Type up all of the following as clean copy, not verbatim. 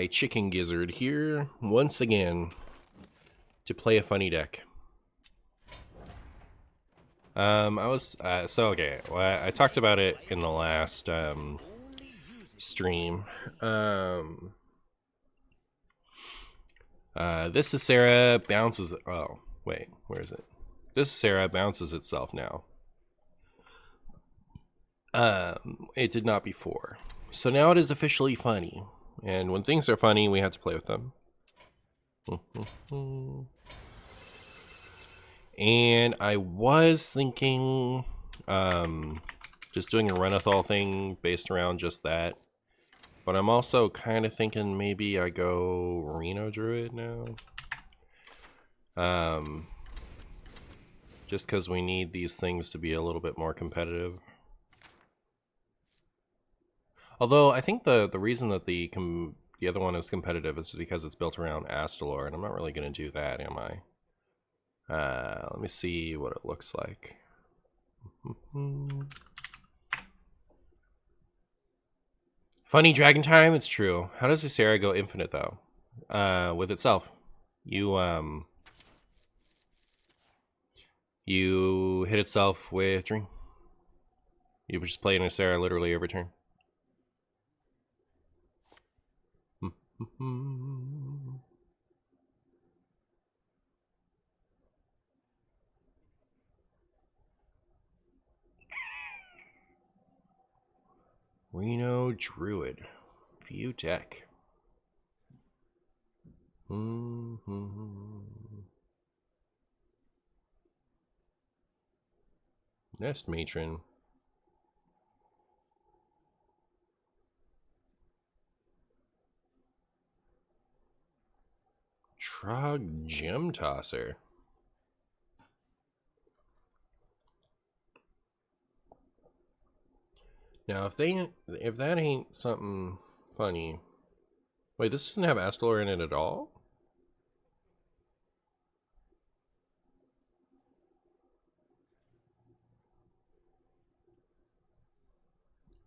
guy Chicken Gizzard here once again to play a funny deck. Okay. Well, I talked about it in the last stream. This Ysera bounces. Oh wait, where is it? This Ysera bounces itself now. It did not before, so now it is officially funny. And when things are funny, we have to play with them. And I was thinking, just doing a Renathal thing based around just that. But I'm also kind of thinking maybe I go Ysera Druid now. Just because we need these things to be a little bit more competitive. Although I think the reason that the other one is competitive is because it's built around Astalor, and I'm not really going to do that, am I? Let me see what it looks like. Funny dragon time, it's true. How does Ysera go infinite though? With itself. You hit itself with Dream. You just play an Ysera literally every turn. Ysera Druid. View deck. Nest Matron. Trog Gem Tosser. Now, if that ain't something funny. Wait, this doesn't have Astalor in it at all?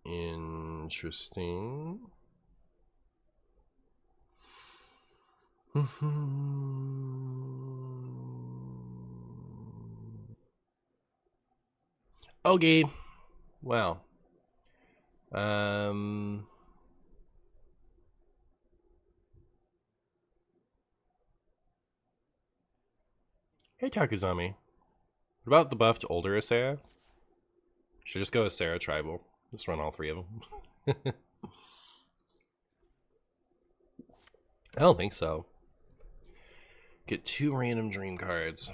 Interesting. Okay. Wow. Hey Takuzami. What about the buffed older Ysera? Should I just go Ysera Tribal. Just run all three of them. I don't think so. Get 2 random dream cards.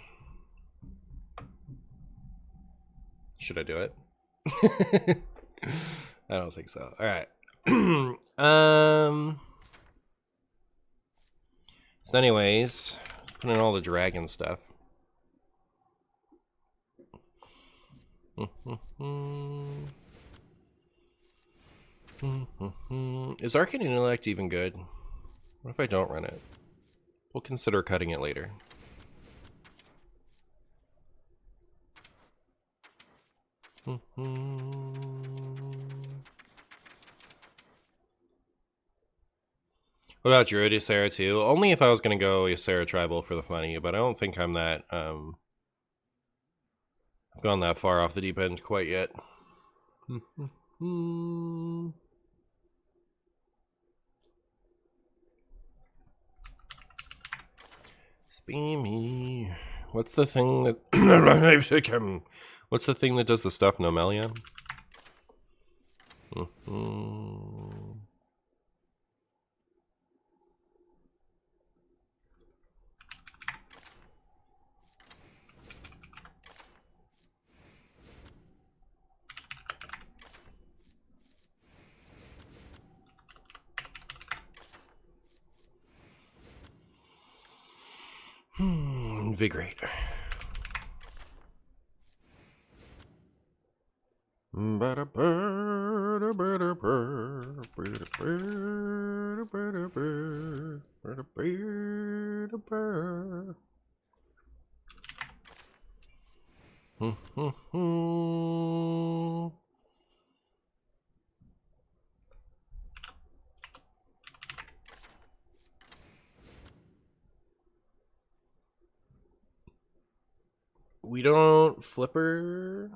Should I do it? I don't think so. Alright. So anyways, put in all the dragon stuff. Is Arcane Intellect even good? What if I don't run it? We'll consider cutting it later. What about Druid Ysera too? Only if I was gonna go Ysera Tribal for the funny, but I don't think I'm that I've gone that far off the deep end quite yet. Speamy. What's the thing that what's the thing that does the stuff, Nomelion? Invigorate. We don't flipper.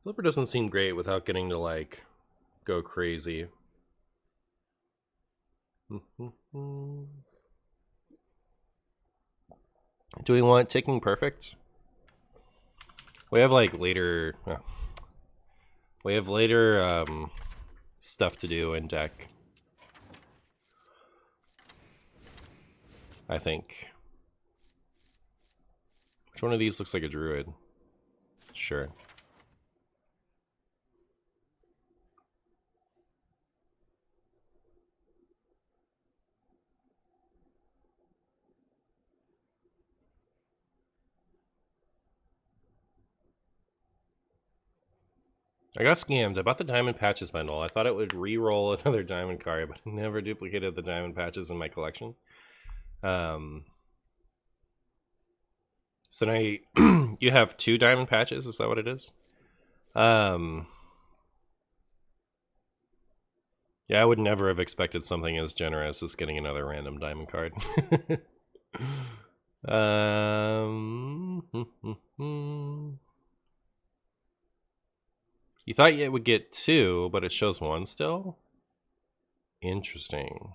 Flipper doesn't seem great without getting to like go crazy. Do we want Ticking Perfect? We have like later. We have later stuff to do in deck. I think. Which one of these looks like a druid? Sure. I got scammed. I bought the Diamond Patches bundle. I thought it would re-roll another Diamond card, but it never duplicated the Diamond Patches in my collection. So now you have 2 Diamond Patches? Is that what it is? Yeah, I would never have expected something as generous as getting another random Diamond card. You thought it would get 2, but it shows 1 still? Interesting.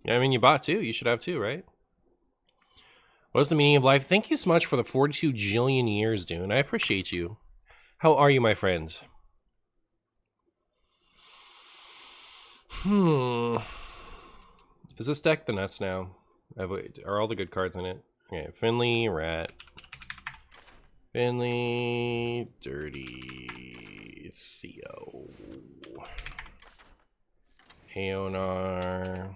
Yeah, I mean, you bought 2. You should have 2, right? What is the meaning of life? Thank you so much for the 42 jillion years, Dune. I appreciate you. How are you, my friend? Is this deck the nuts now? Are all the good cards in it? Okay, Finley, Rat. Finley, Dirty, Theo. Aonar.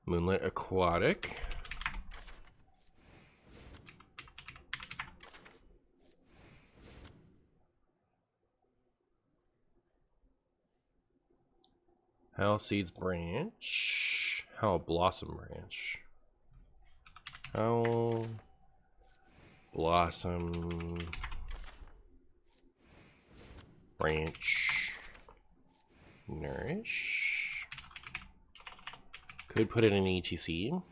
Moonlit Aquatic. Howl Seeds Branch. Howl Blossom Branch. Howl Blossom Branch. Nourish. Could put it in ETC.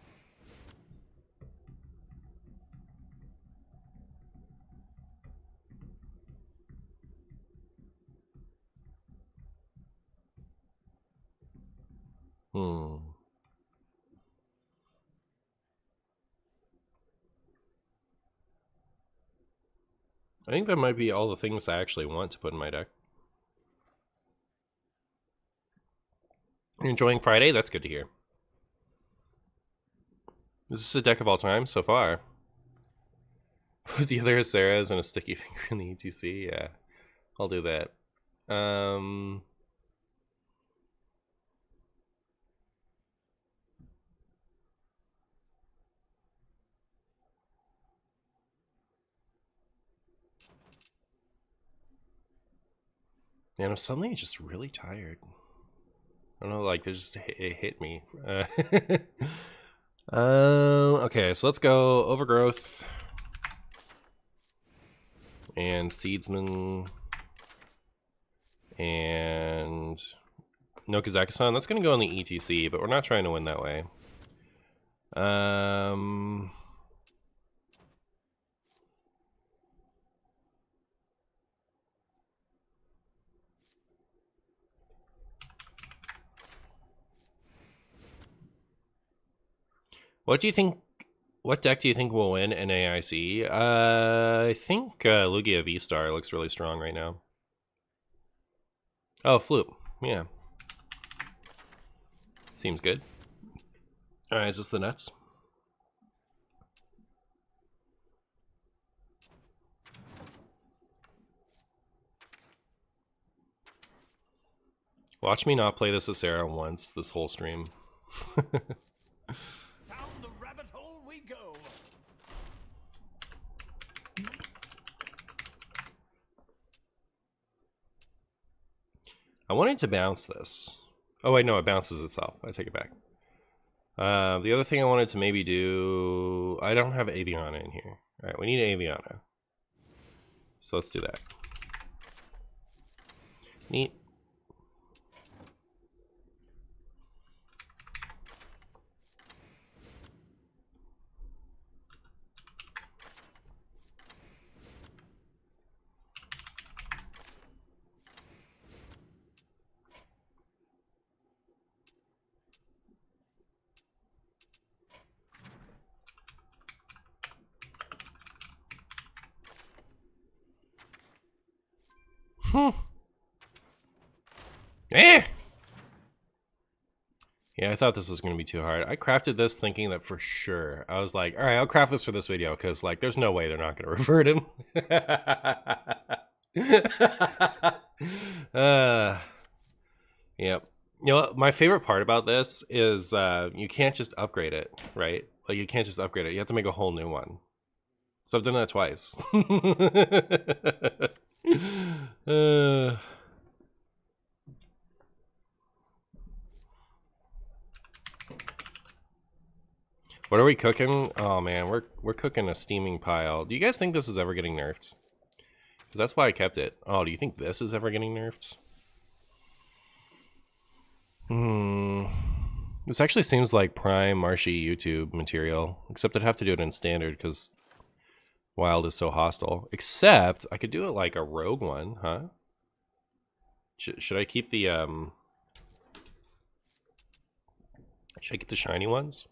I think that might be all the things I actually want to put in my deck. You're enjoying Friday? That's good to hear. Is this a deck of all time so far? Put the other Ysera's and a sticky finger in the ETC? Yeah, I'll do that. And I'm suddenly just really tired. I don't know, like, it hit me. Okay, so let's go Overgrowth. And Seedsman. And Nokazaki-san. That's going to go in the ETC, but we're not trying to win that way. What do you think? What deck do you think will win NAIC? I think Lugia V-Star looks really strong right now. Oh, Floop. Yeah. Seems good. Alright, is this the nuts? Watch me not play this Ysera once this whole stream. Down the rabbit hole we go. I wanted to bounce this. Oh wait, no, it bounces itself. I take it back. The other thing I wanted to maybe do... I don't have Aviana in here. Alright, we need Aviana. So let's do that. Neat. Eh! Yeah, I thought this was going to be too hard. I crafted this thinking that for sure. I was like, all right, I'll craft this for this video because, like, there's no way they're not going to revert him. Yep. You know, my favorite part about this is you can't just upgrade it, right? Like, you can't just upgrade it. You have to make a whole new one. So I've done that twice. What are we cooking? Oh man, we're cooking a steaming pile. Do you guys think this is ever getting nerfed? Because that's why I kept it. Oh, do you think this is ever getting nerfed? This actually seems like prime Marshy YouTube material, except I'd have to do it in standard because Wild is so hostile. Except I could do it like a rogue one, huh? Should I keep the should I keep the shiny ones?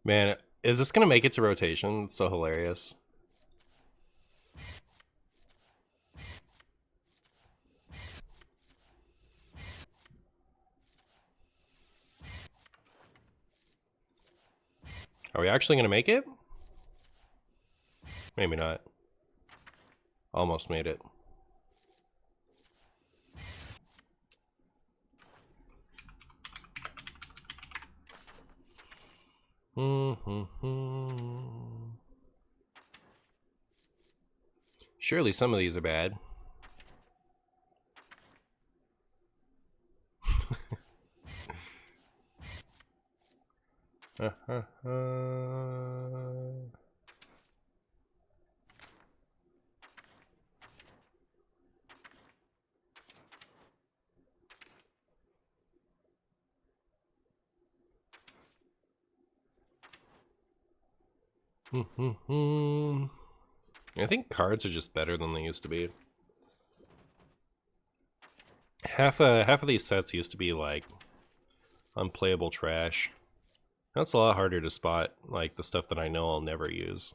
Man, is this gonna make it to rotation? It's so hilarious. Are we actually gonna make it? Maybe not. Almost made it. Surely some of these are bad. I think cards are just better than they used to be. Half of these sets used to be like unplayable trash. Now it's a lot harder to spot like the stuff that I know I'll never use.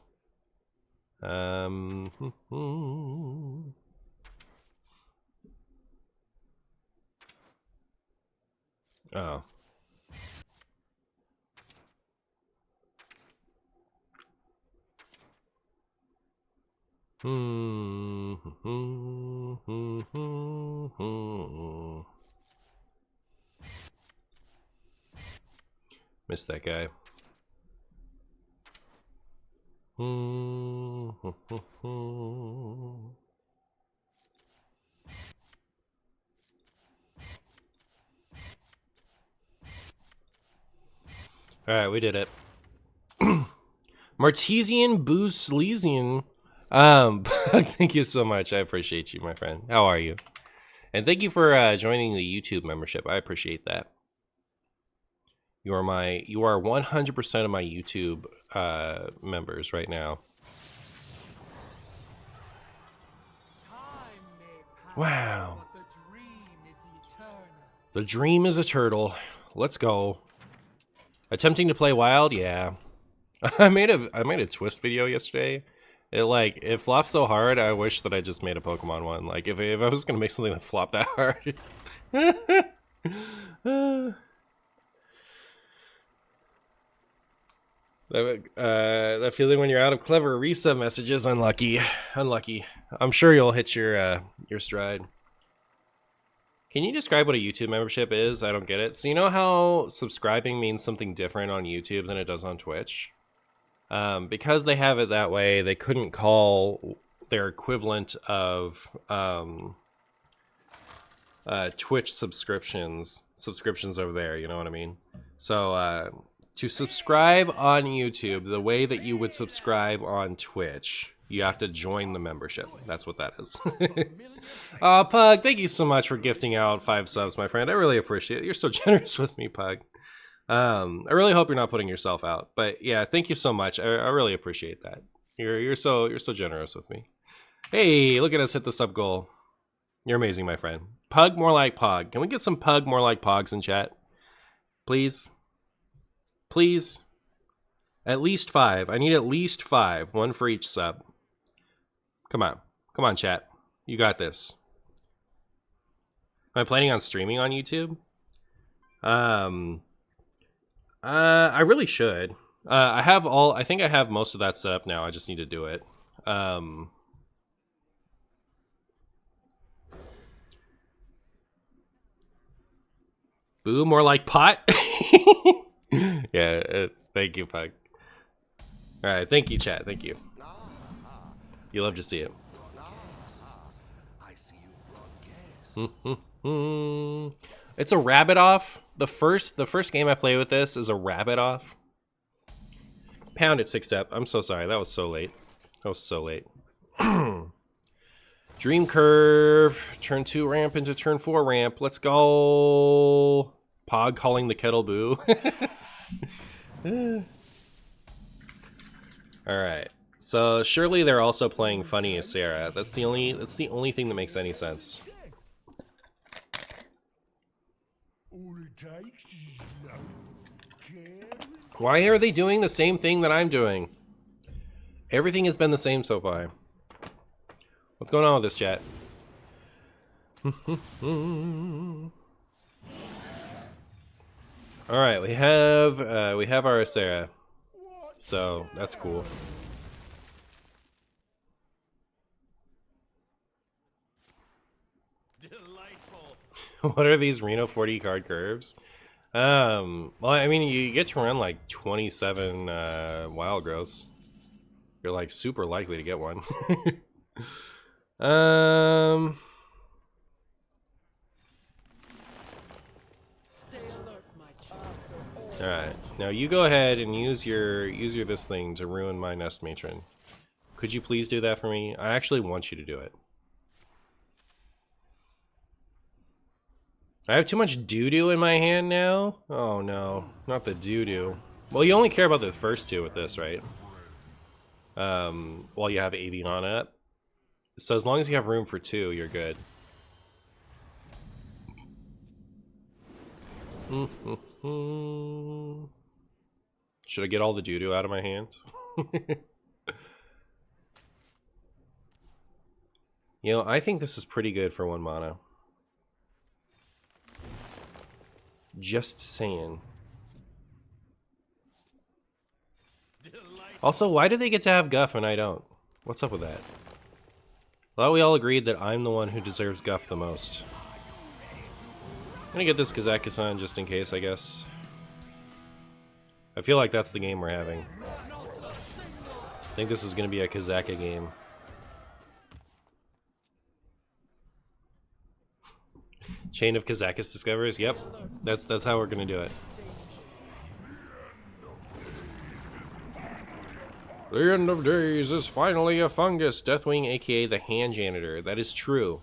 Oh. Missed that guy. Alright, we did it. Martesian Booslesian. Thank you so much. I appreciate you, my friend. How are you? And thank you for joining the YouTube membership. I appreciate that. You are 100% of my YouTube members right now. Wow. The dream is a turtle. Let's go. Attempting to play wild, yeah. I made a twist video yesterday. It flopped so hard. I wish that I just made a Pokemon one. Like if I was gonna make something that flopped that hard. That feeling when you're out of clever resub messages, unlucky. Unlucky. I'm sure you'll hit your stride. Can you describe what a YouTube membership is? I don't get it. So you know how subscribing means something different on YouTube than it does on Twitch? Because they have it that way, they couldn't call their equivalent of Twitch subscriptions over there, you know what I mean? So to subscribe on YouTube, the way that you would subscribe on Twitch, you have to join the membership. That's what that is. Pug, thank you so much for gifting out 5 subs, my friend. I really appreciate it. You're so generous with me, Pug. I really hope you're not putting yourself out. But yeah, thank you so much. I really appreciate that. You're so generous with me. Hey, look at us hit the sub goal. You're amazing, my friend. Pug more like Pog. Can we get some Pug more like Pogs in chat? Please? Please? At least 5. I need at least 5. 1 for each sub. Come on. Come on, chat. You got this. Am I planning on streaming on YouTube? I really should. I think I have most of that set up now. I just need to do it. Boo, more like pot. Yeah, thank you, Pug. All right, thank you, chat. Thank you. You love to see it. It's a rabbit off. The first game I play with this is a rabbit off. Pound it 6 step. I'm so sorry. That was so late. That was so late. Dream curve. Turn 2 ramp into turn 4 ramp. Let's go. Pog calling the kettle boo. All right. So surely they're also playing funny Ysera. That's the only thing that makes any sense. Why are they doing the same thing that I'm doing? Everything has been the same so far. What's going on with this chat? All right, we have our Ysera, so that's cool. What are these Reno 40 card curves? Well, I mean, you get to run like 27 wild growths. You're like super likely to get one. All right, now you go ahead and use your this thing to ruin my nest matron. Could you please do that for me? I actually want you to do it. I have too much doo-doo in my hand now? Oh no, not the doo-doo. Well, you only care about the first 2 with this, right? While you have Avion up. So as long as you have room for 2, you're good. Should I get all the doo-doo out of my hand? You know, I think this is pretty good for 1 mana. Just saying. Also, why do they get to have Guff and I don't? What's up with that? I thought we all agreed that I'm the one who deserves Guff the most. I'm gonna get this Kazakusan just in case, I guess. I feel like that's the game we're having. I think this is gonna be a Kazaka game. Chain of Kazakus discoveries. Yep, that's how we're gonna do it. The end of days is finally a fungus. Deathwing, aka the hand janitor. That is true.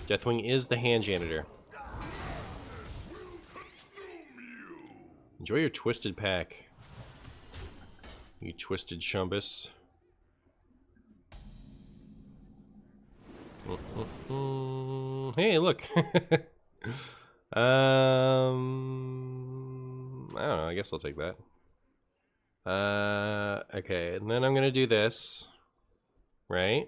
Deathwing is the hand janitor. Enjoy your twisted pack, you twisted shumbus. Hey, look. I don't know. I guess I'll take that. Okay, and then I'm gonna do this, right?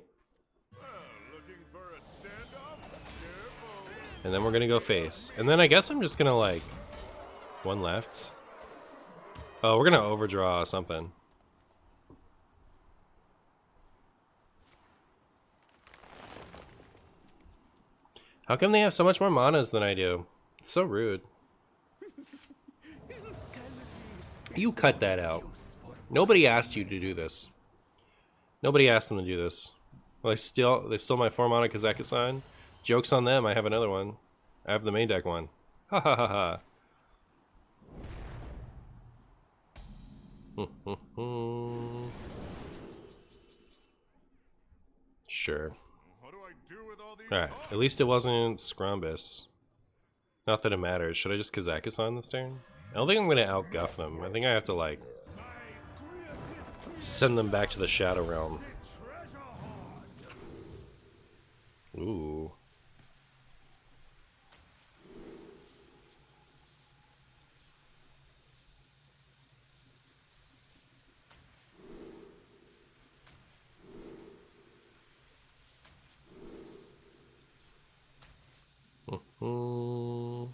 And then we're gonna go face, and then I guess I'm just gonna like 1 left. Oh, we're gonna overdraw something. How come they have so much more manas than I do? It's so rude. You cut that out. Nobody asked you to do this. Nobody asked them to do this. Well, they stole my 4 mana Kazakhstan. Joke's on them, I have another one. I have the main deck one. Ha ha ha ha. Sure. What do I do with all these? Alright, at least it wasn't Scrumbus. Not that it matters. Should I just Kazakhstan this turn? I don't think I'm gonna outguff them. I think I have to, like, send them back to the Shadow Realm. Ooh. Mm.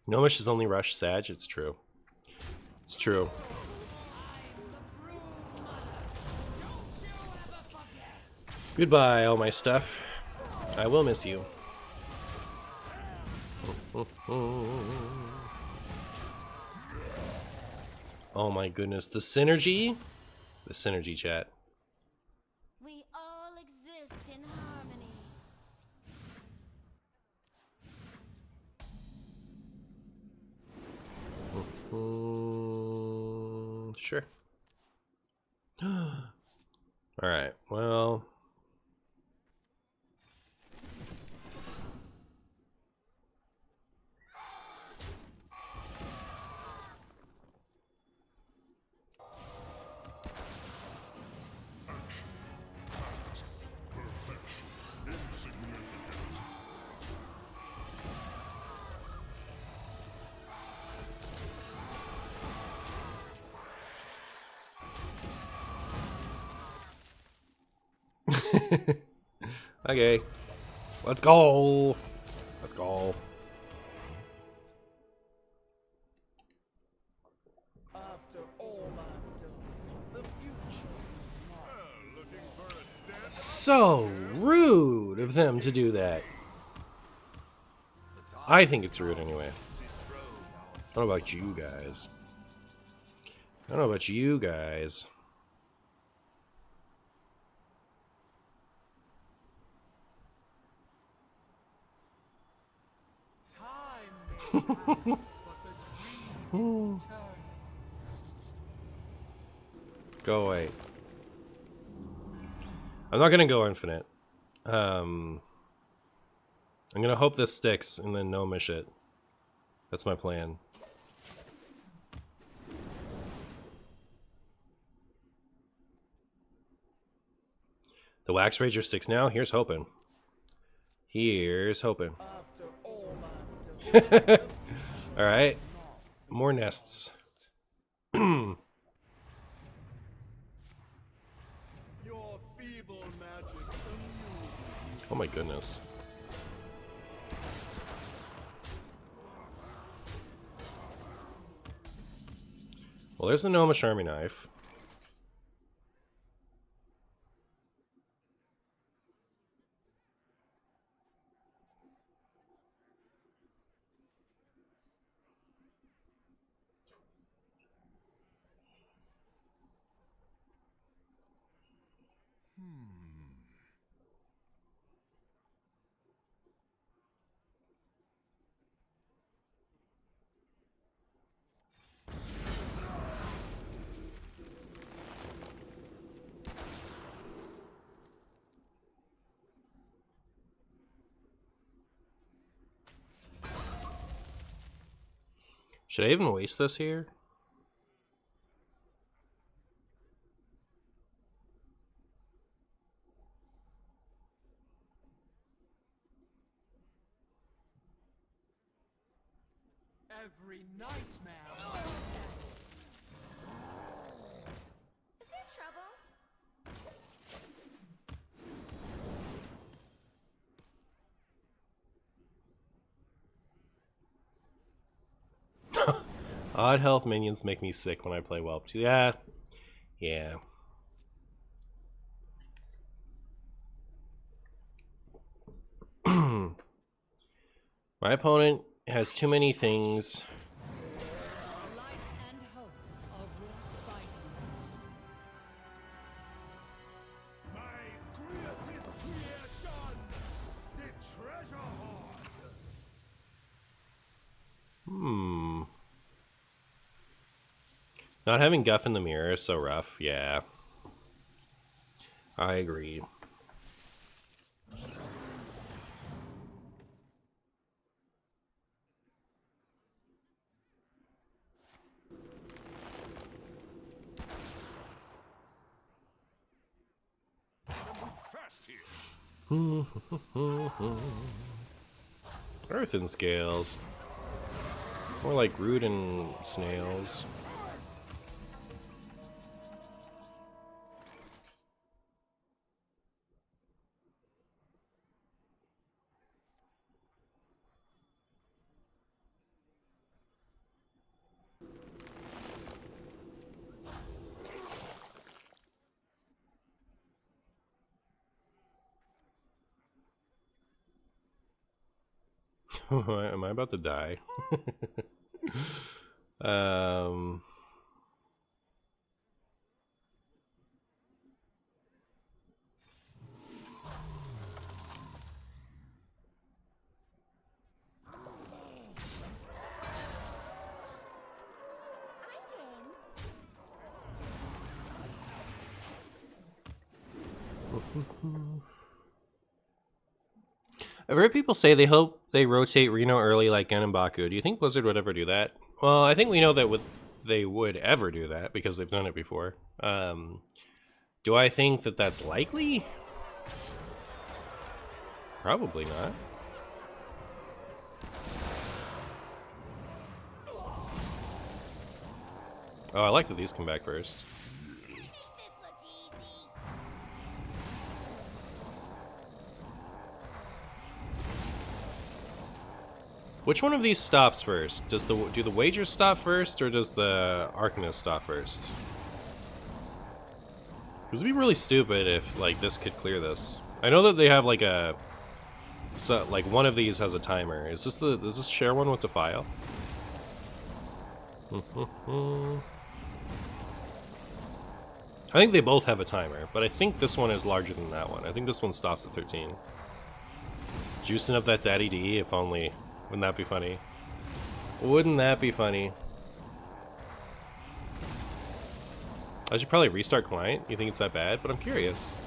Gnomish is only rush Sag, it's true. It's true. Goodbye, all my stuff. I will miss you. Oh my goodness, the synergy? The synergy, chat. We all exist in harmony. Sure. Alright, well. Okay. Let's go. Let's go. After all I've done, the future. Looking for a stand. So rude of them to do that. I think it's rude anyway. I don't know about you guys. I don't know about you guys. Time may pass, but the dream is eternal. Go away. I'm not gonna go infinite. I'm gonna hope this sticks and then gnomish it. That's my plan. The Wax Rager 6 now? Here's hoping. Here's hoping. After all I've done, Alright. More nests. your feeble magic amuses. Oh my goodness. Well, there's the Gnomish Army Knife. Should I even waste this here? Every nightmare. Is there trouble? Odd health minions make me sick when I play Whelp. Yeah. Yeah. My opponent has too many things. Life and hope are worth fighting. My greatest creation, the treasure hoard. Not having Guff in the mirror is so rough. Yeah. I agree. Fast here. Earth and scales. More like root and snails. Am I about to die? I've heard people say they hope they rotate Reno early like Gen and Baku. Do you think Blizzard would ever do that? Well, I think we know that they would ever do that because they've done it before. Do I think that that's likely? Probably not. Oh, I like that these come back first. Makes this look easy. Which one of these stops first? Do the wagers stop first, or does the Arcanist stop first? Because it'd be really stupid if like this could clear this. I know that they have like a, so like one of these has a timer. Is this share one with Defile? I think they both have a timer, but I think this one is larger than that one. I think this one stops at 13. Juicing up that Daddy D, if only. Wouldn't that be funny? Wouldn't that be funny? I should probably restart client. You think it's that bad? But I'm curious.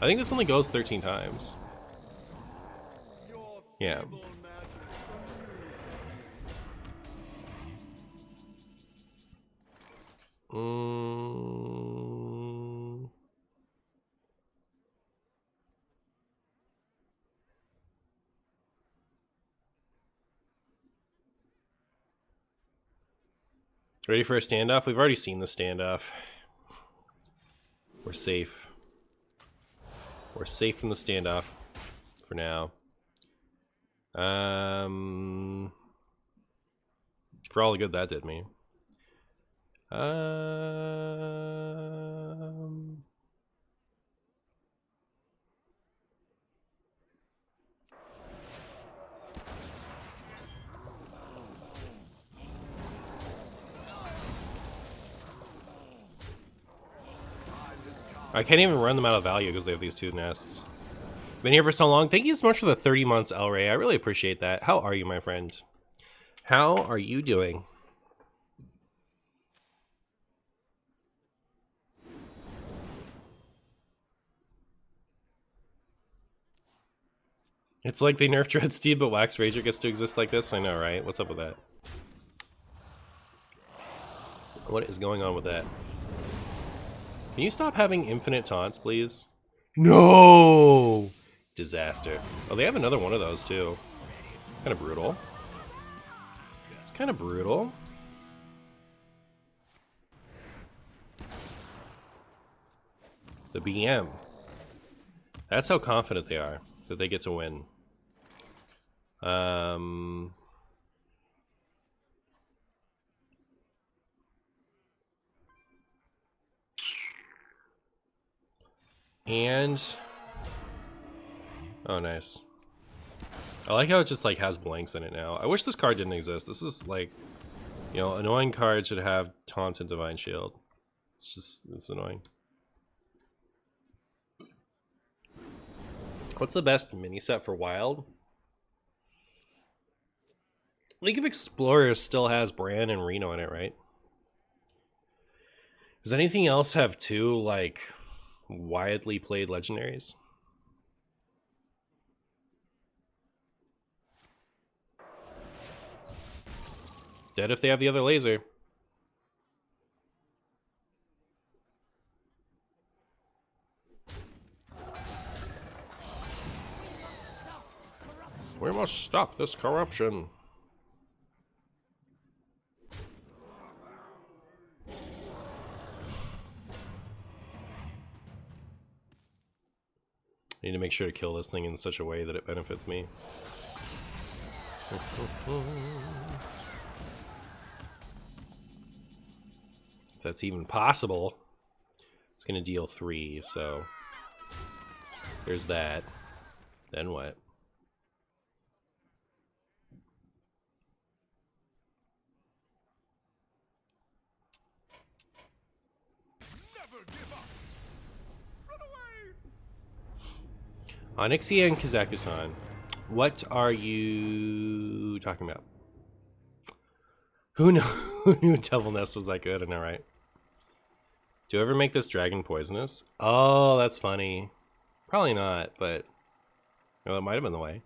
I think this only goes 13 times. Your Yeah. feeble magic Ready for a standoff? We've already seen the standoff. We're safe. We're safe from the standoff for now. For all the good that did me. I can't even run them out of value because they have these two nests. Been here for so long. Thank you so much for the 30 months, El Rey. I really appreciate that. How are you, my friend? How are you doing? It's like they nerfed Dread Steed, but Wax Rager gets to exist like this. I know, right? What's up with that? What is going on with that? Can you stop having infinite taunts, please? No! Disaster. Oh, they have another one of those, too. Kind of brutal. It's kind of brutal. The BM. That's how confident they are that they get to win. And oh, nice. I like how it just like has blanks in it now. I wish this card didn't exist. This is like, you know, annoying card should have Taunt and Divine Shield. It's annoying. What's the best mini set for Wild? League of Explorers still has Bran and Reno in it, right? Does anything else have two like widely played legendaries? Dead if they have the other laser. We must stop this corruption. I need to make sure to kill this thing in such a way that it benefits me. If that's even possible. It's gonna deal 3, so there's that. Then what? Never give up. Run away. Onyxia and Kazakusan. What are you talking about? Who knew Devil Nest was that good? I know, right? Do you ever make this dragon poisonous? Oh, that's funny. Probably not, but well, it might have been the way.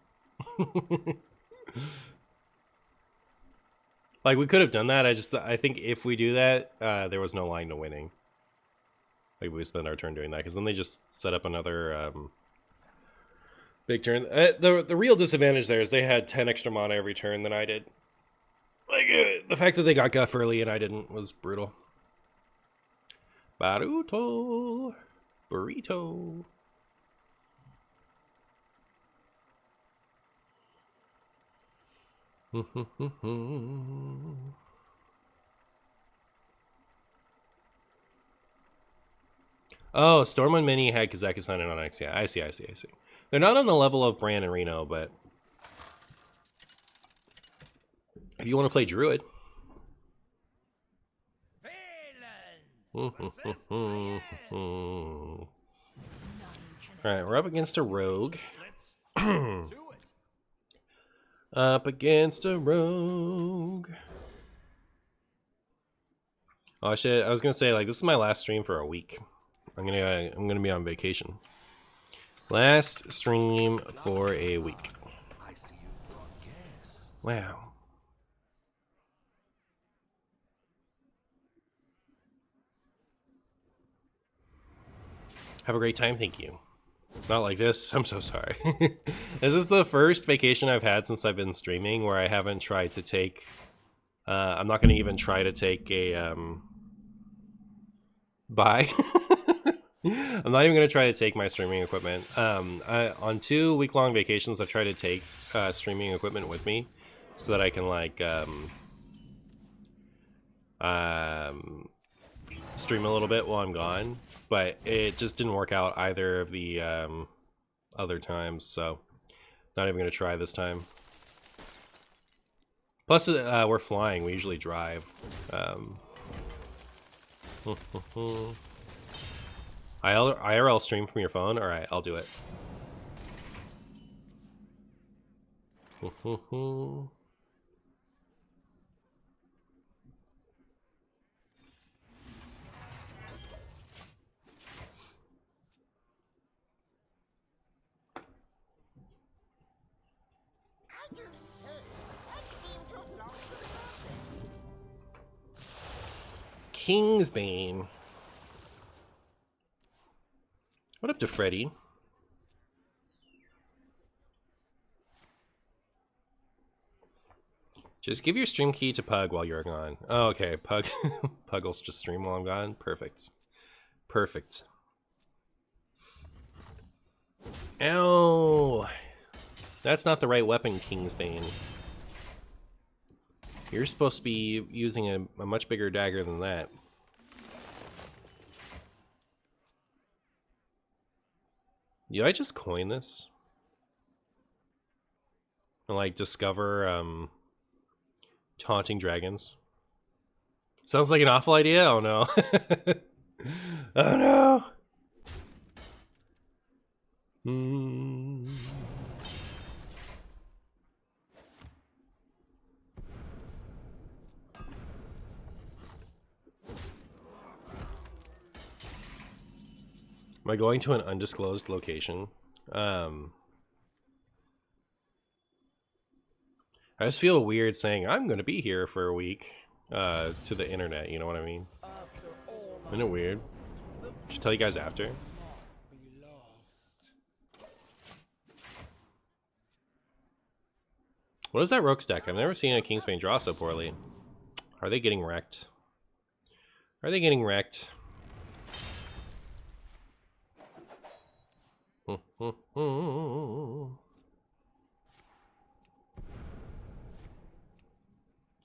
Like, we could have done that. I think if we do that, there was no line to winning. Like, we spend our turn doing that, because then they just set up another big turn. The real disadvantage there is they had 10 extra mana every turn than I did. Like, the fact that they got Guff early and I didn't was brutal. Baruto. Burrito. Oh, Stormwind Mini had Kazakusan and Onyx. Yeah, I see. They're not on the level of Bran and Reno, but if you want to play Druid. Alright, we're up against a rogue. Up against a rogue. Oh shit, I was gonna say, like, this is my last stream for a week. I'm gonna be on vacation. Last stream for a week. Wow. Have a great time, thank you. Not like this, I'm so sorry. This is the first vacation I've had since I've been streaming where I haven't tried to take... I'm not going to even try to take a... Bye. I'm not even going to try to take my streaming equipment. On 2 week-long vacations, I've tried to take streaming equipment with me so that I can, like... stream a little bit while I'm gone. But it just didn't work out either of the other times, so not even going to try this time. Plus, we're flying. We usually drive. IRL stream from your phone? Alright, I'll do it. Kingsbane. What up to Freddy? 'Cause Just give your stream key to Pug while you're gone. Oh, okay, Pug. Pug will just stream while I'm gone. Perfect. Perfect. Ow! That's not the right weapon, Kingsbane. You're supposed to be using a much bigger dagger than that. Did I just coin this? And like discover taunting dragons? Sounds like an awful idea. Oh no. Oh no. Hmm. Am I going to an undisclosed location? I just feel weird saying I'm going to be here for a week to the internet. You know what I mean? After all Isn't it weird? Should tell you guys after. be lost. What is that Rogue's deck? I've never seen a Kingsbane draw so poorly. Are they getting wrecked? Are they getting wrecked?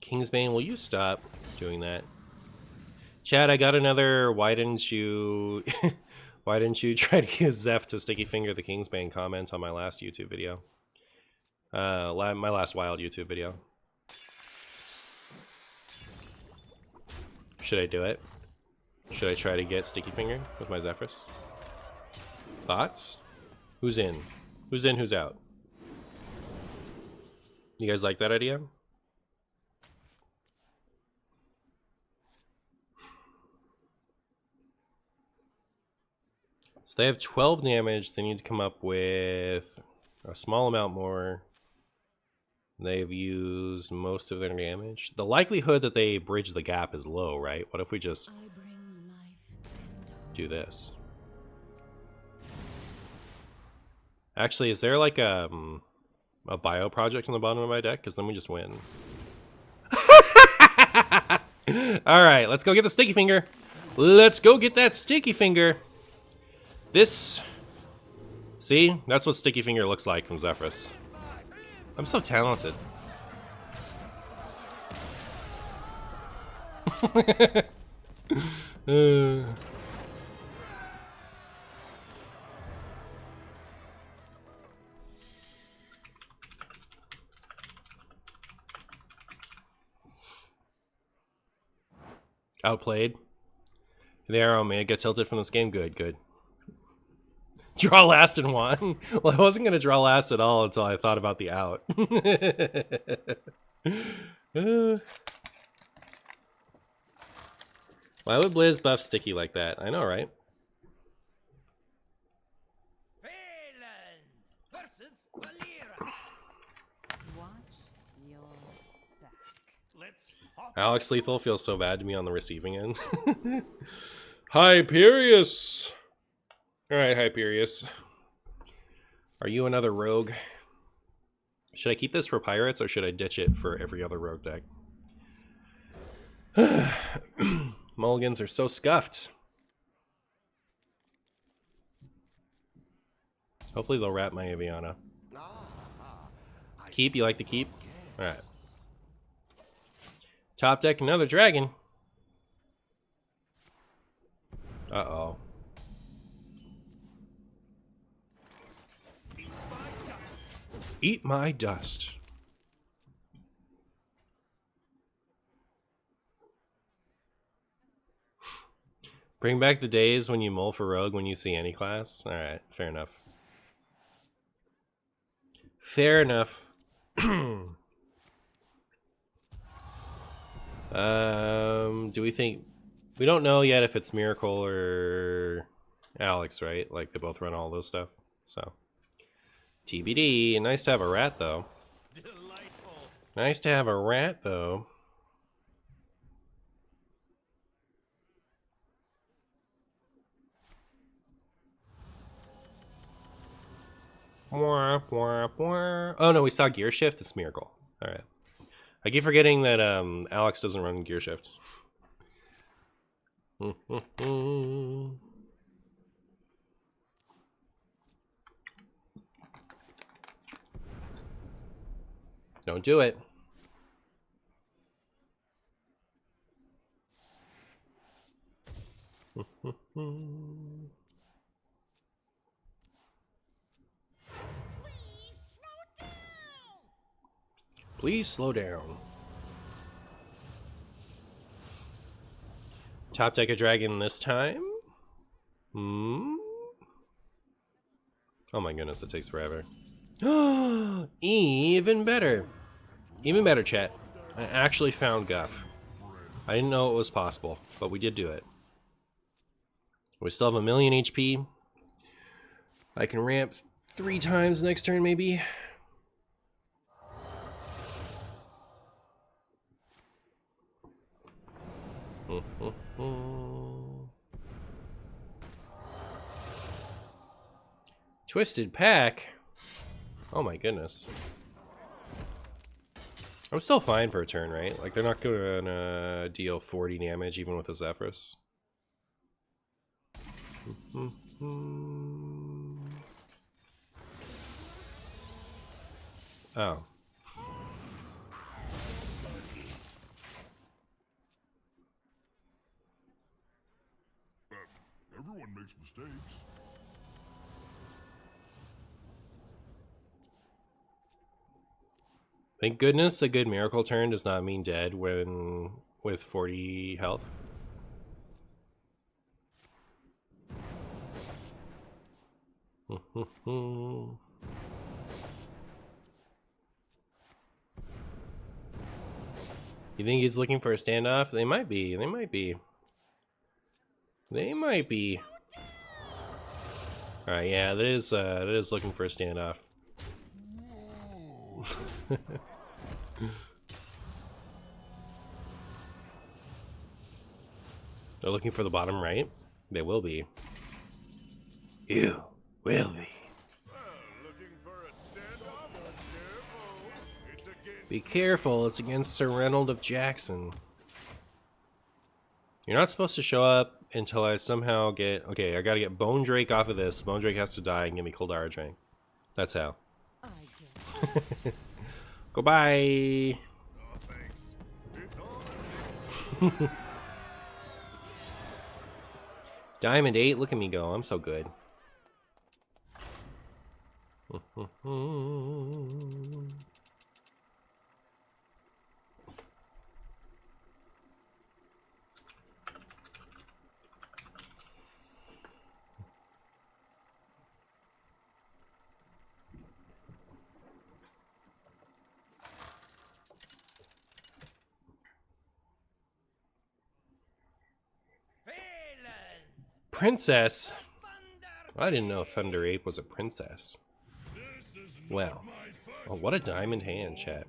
Kingsbane, will you stop doing that? Chad, I got another why didn't you why didn't you try to use Zeph to sticky finger the Kingsbane comment on my last YouTube video. My last wild YouTube video. Should I do it? Should I try to get sticky finger with my Zephyrus? Thoughts? Who's in? Who's in, who's out? You guys like that idea? So they have 12 damage. They need to come up with a small amount more. They've used most of their damage. The likelihood that they bridge the gap is low, right? What if we just do this? Actually, is there like a bio project on the bottom of my deck? Because then we just win. Alright, let's go get the sticky finger. Let's go get that sticky finger. This... See? That's what sticky finger looks like from Zephyrus. I'm so talented. Outplayed. The arrow may get tilted from this game. Good, good. Draw last and won. Well, I wasn't gonna draw last at all until I thought about the out. Why would Blizz buff sticky like that? I know, right? Versus Valera. Watch your back. Let's hop Alex Lethal feels so bad to me on the receiving end. Hyperius! Alright, Hyperius. Are you another rogue? Should I keep this for pirates or should I ditch it for every other rogue deck? Mulligans are so scuffed. Hopefully they'll wrap my Aviana. Keep? You like the keep? Alright. Top deck, another dragon. Uh-oh. Eat my dust. Bring back the days when you mull for rogue when you see any class. Alright, fair enough. Fair enough. Do we think... We don't know yet if it's Miracle or Alex, right? Like, they both run all those stuff, so... TBD. Nice to have a rat, though. delightful. Nice to have a rat, though. Wah, wah, wah. Oh, no, we saw Gear Shift. It's Miracle. All right. I keep forgetting that Alex doesn't run Gear Shift. Don't do it. Please slow down. Top deck a dragon this time? Hmm? Oh my goodness, that takes forever. Even better. Even better, chat. I actually found Guff. I didn't know it was possible, but we did do it. We still have 1,000,000 HP. I can ramp 3 times next turn, maybe. Twisted Pack? Oh my goodness. I'm still fine for a turn, right? Like, they're not gonna deal 40 damage even with a Zephyrus. Oh. Everyone makes mistakes. Thank goodness a good miracle turn does not mean dead when with 40 health. You think he's looking for a standoff? They might be. They might be. They might be. All right, yeah, that is looking for a standoff. They're looking for the bottom right. They will be. You will be. Looking for a standoff? Careful. It's against Be careful, it's against Sir Reynold of Jackson. You're not supposed to show up until I somehow get... Okay, I gotta get Bone Drake off of this. Bone Drake has to die and give me Kuldara Drake. That's how. I get Goodbye! Oh, thanks. It's all Diamond 8, look at me go. I'm so good. Princess? I didn't know Thunder Ape was a princess. Well, oh, what a diamond hand, chat.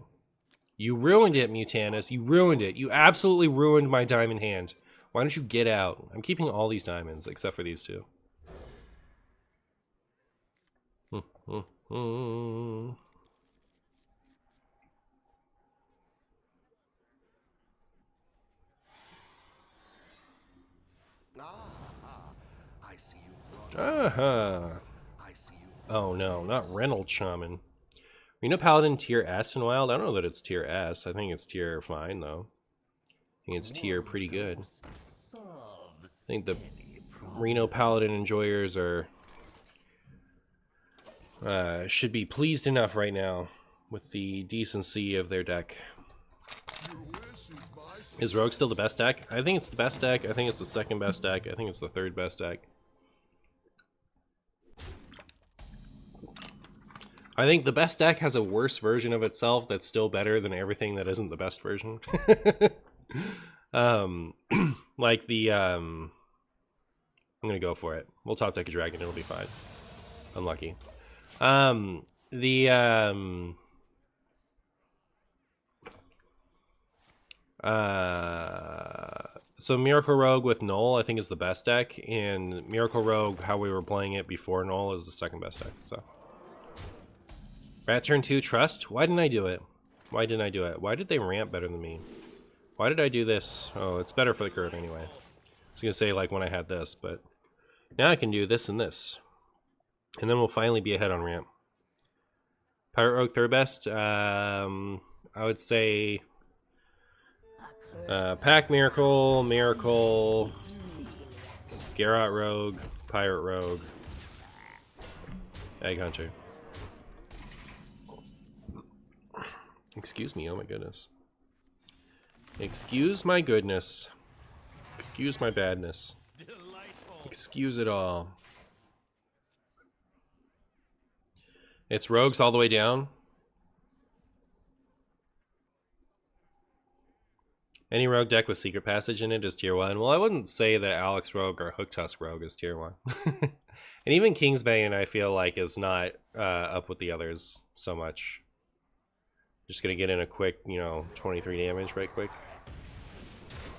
You ruined it, Mutanus. You ruined it. You absolutely ruined my diamond hand. Why don't you get out? I'm keeping all these diamonds, except for these two. I see you. Uh-huh. I see you. Oh no, not Reynold Shaman. Reno Paladin tier S in Wild? I don't know that it's tier S. I think it's tier fine, though. I think it's tier pretty good. I think the Reno Paladin enjoyers are... should be pleased enough right now with the decency of their deck. Is Rogue still the best deck? I think it's the best deck. I think it's the second best deck. I think it's the third best deck. I think the best deck has a worse version of itself that's still better than everything that isn't the best version. Like the, I'm gonna go for it. We'll top deck a dragon, it'll be fine. Unlucky. So Miracle Rogue with Null, I think, is the best deck, and Miracle Rogue, how we were playing it before Null, is the second best deck, so. Rat turn 2, Trust? Why didn't I do it? Why didn't I do it? Why did they ramp better than me? Why did I do this? Oh, it's better for the curve anyway. I was gonna say like when I had this, but now I can do this and this. And then we'll finally be ahead on ramp. Pirate Rogue third best? I would say Pack Miracle, Miracle, Garrot Rogue, Pirate Rogue, Egg Hunter. Excuse me, oh my goodness. Excuse my goodness. Excuse my badness. Excuse it all. It's rogues all the way down. Any rogue deck with Secret Passage in it is tier 1. Well, I wouldn't say that Alex Rogue or Hook Tusk Rogue is tier 1. And even Kingsbane, I feel like, is not up with the others so much. Just gonna get in a quick, 23 damage right quick.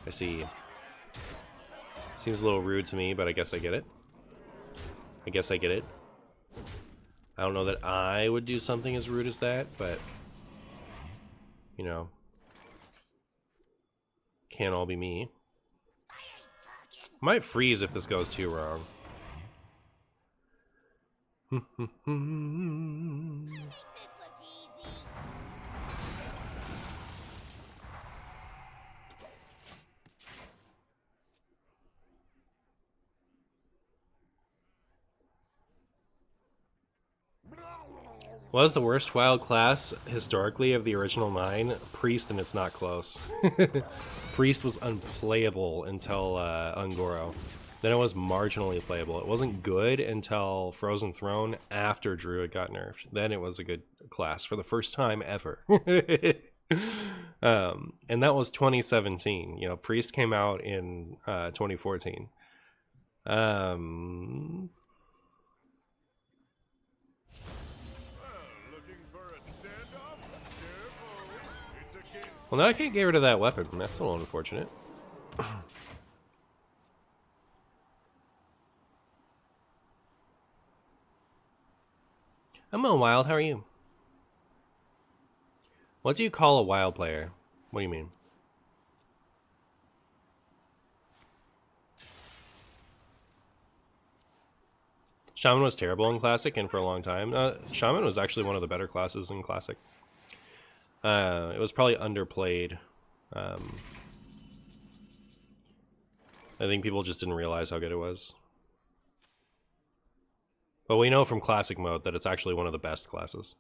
I see. Seems a little rude to me, but I guess I get it. I guess I get it. I don't know that I would do something as rude as that, but, can't all be me. Might freeze if this goes too wrong. Was the worst wild class historically of the original 9? Priest, and it's not close. Priest was unplayable until Ungoro. Then it was marginally playable. It wasn't good until Frozen Throne after Druid got nerfed. Then it was a good class for the first time ever. And that was 2017. Priest came out in 2014. Well, now I can't get rid of that weapon. That's a little unfortunate. I'm on wild. How are you? What do you call a wild player? What do you mean? Shaman was terrible in Classic and for a long time. Shaman was actually one of the better classes in Classic. It was probably underplayed. I think people just didn't realize how good it was. But we know from Classic mode that it's actually one of the best classes.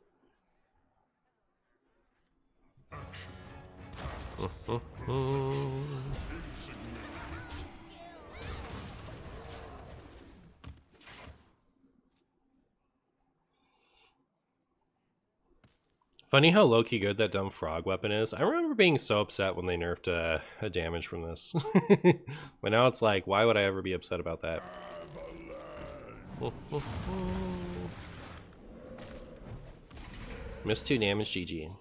Funny how low-key good that dumb frog weapon is. I remember being so upset when they nerfed a damage from this. But now it's like, why would I ever be upset about that? Missed 2 damage, GG.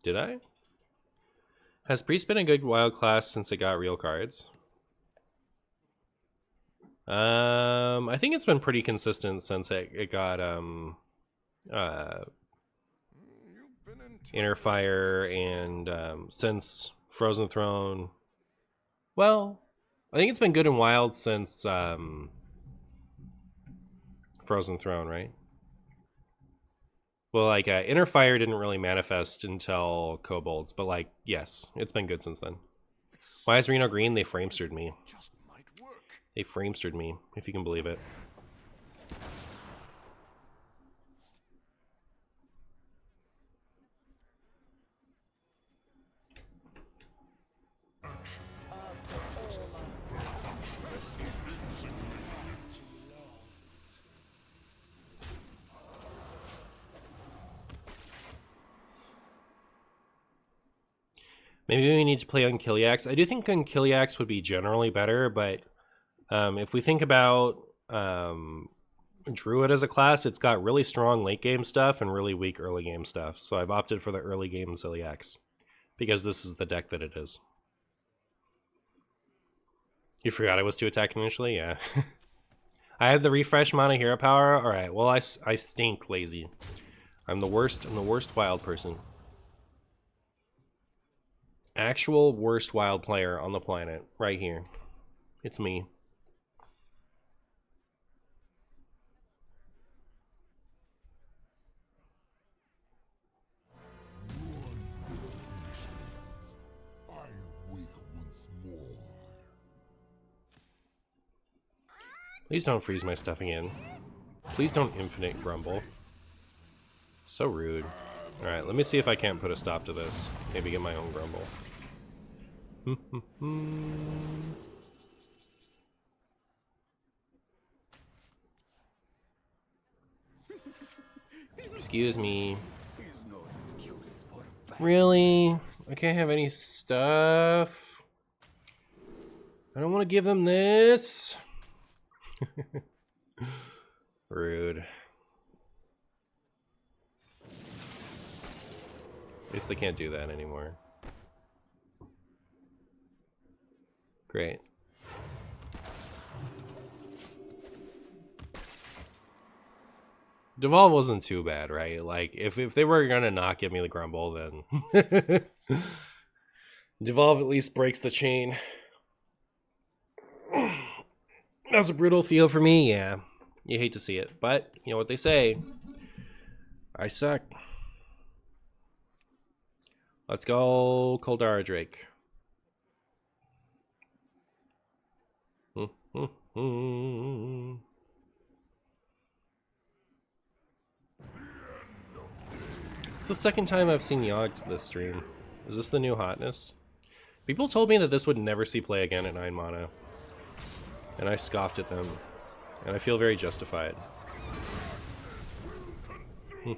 Did I? Has Priest been a good wild class since it got real cards? I think it's been pretty consistent since it got Inner Fire and since Frozen Throne. Well, I think it's been good and wild since Frozen Throne, right? Well, like Inner Fire didn't really manifest until Kobolds, but like yes, it's been good since then. Why is Reno green? They framestered me. They framestered me, if you can believe it. Maybe we need to play on Kiliax. I do think on Kiliax would be generally better, but if we think about Druid as a class, it's got really strong late game stuff and really weak early game stuff. So I've opted for the early game Kiliax because this is the deck that it is. You forgot I was to attack initially? Yeah. I have the refresh mana hero power. All right. Well, I stink lazy. I'm the worst. I'm the worst wild person. Actual worst wild player on the planet, right here. It's me. Please don't freeze my stuff again. Please don't infinite grumble. So rude. Alright, let me see if I can't put a stop to this. Maybe get my own grumble. Excuse me. Really? I can't have any stuff? I don't want to give them this. Rude. At least they can't do that anymore. Great. Devolve wasn't too bad, right? Like, if they were gonna not give me the grumble, then Devolve at least breaks the chain. That was a brutal feel for me, yeah. You hate to see it, but you know what they say. I suck. Let's go Koldara Drake. It's the second time I've seen Yogg this stream. Is this the new hotness? People told me that this would never see play again at 9 mana. And I scoffed at them. And I feel very justified. I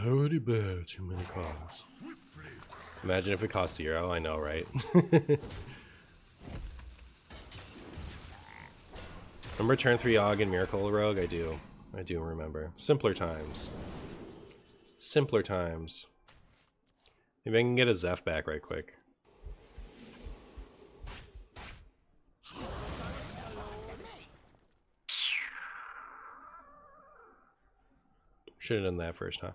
already bear too many cards. Imagine if it cost 0, I know, right? Remember turn 3 Ogg and Miracle Rogue? I do remember. Simpler times. Simpler times. Maybe I can get a Zeph back right quick. Should have done that first, huh?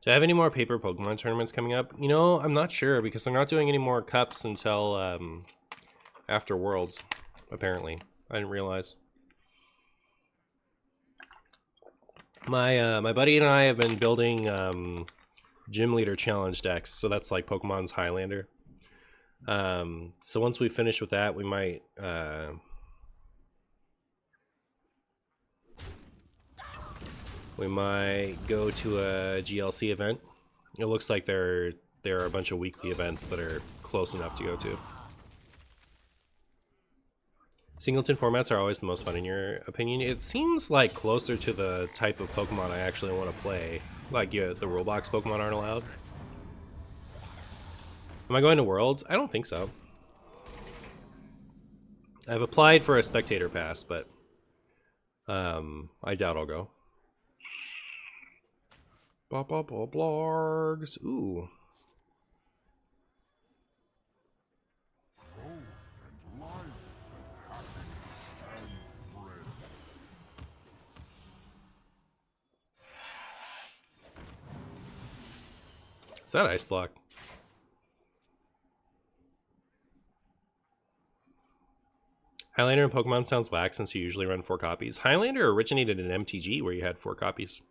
Do I have any more paper Pokemon tournaments coming up? You know, I'm not sure because they're not doing any more cups until after Worlds, apparently. I didn't realize. My buddy and I have been building Gym Leader Challenge decks, so that's like Pokemon's Highlander. So once we finish with that, we might go to a GLC event. It looks like there are a bunch of weekly events that are close enough to go to. Singleton formats are always the most fun in your opinion. It seems like closer to the type of Pokemon I actually want to play. Like, yeah, the rule box Pokemon aren't allowed. Am I going to Worlds? I don't think so. I've applied for a spectator pass, but I doubt I'll go. Blargs. Ooh. Is that Ice Block? Highlander and Pokemon sounds whack since you usually run 4 copies. Highlander originated in MTG where you had 4 copies.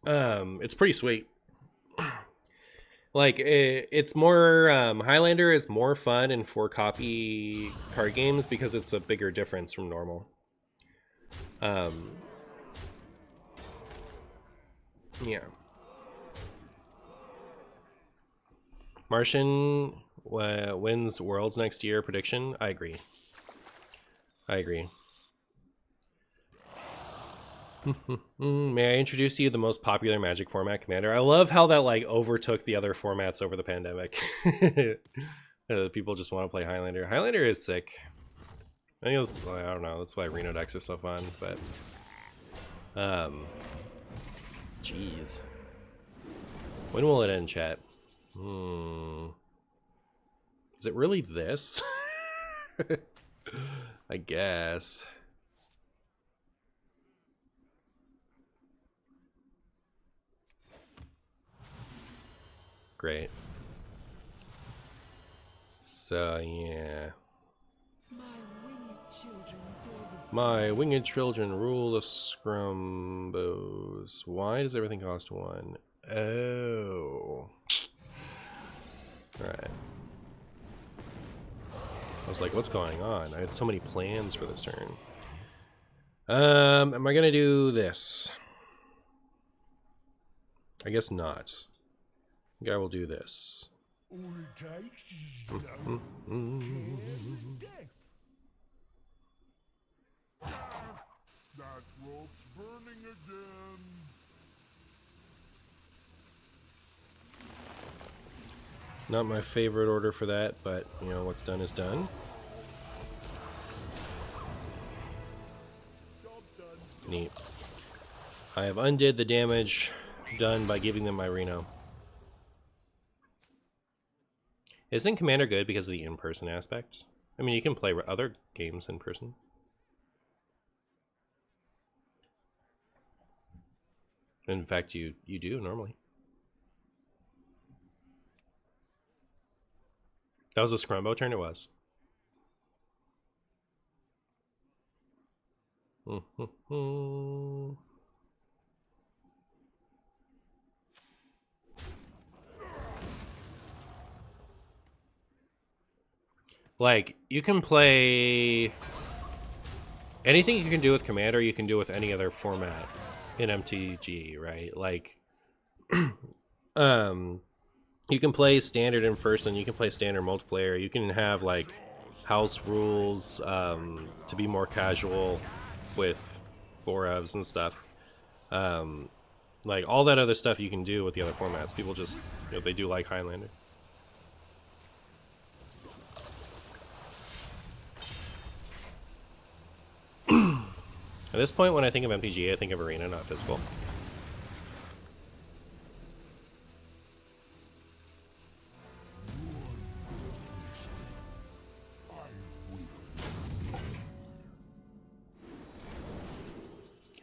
It's pretty sweet. Like, it's more, Highlander is more fun in 4 copy card games because it's a bigger difference from normal. Yeah. Martian wins Worlds next year prediction. I agree. May I introduce you to the most popular Magic format, Commander? I love how that like overtook the other formats over the pandemic. People just want to play Highlander. Highlander is sick. I think it was, I don't know, that's why Reno decks are so fun, but jeez. When will it end, chat? Is it really this? I guess. Great. So, yeah. My winged children rule the scrumbos. Why does everything cost 1? Oh. Alright. I was like, what's going on? I had so many plans for this turn. Am I gonna do this? I guess not. I think I will do this. That rope's burning again. Not my favorite order for that, but you know, what's done is done. Neat. I have undid the damage done by giving them my Reno. Isn't Commander good because of the in-person aspect? I mean, you can play other games in person. In fact, you do normally. That was a Scrumbo turn, it was. Like, you can play anything you can do with Commander, you can do with any other format in MTG, right? Like, you can play standard in person, you can play standard multiplayer, you can have like house rules to be more casual with 4-ofs and stuff. Like all that other stuff you can do with the other formats. People just, you know, they do like Highlander. At this point, when I think of MTG, I think of Arena, not physical.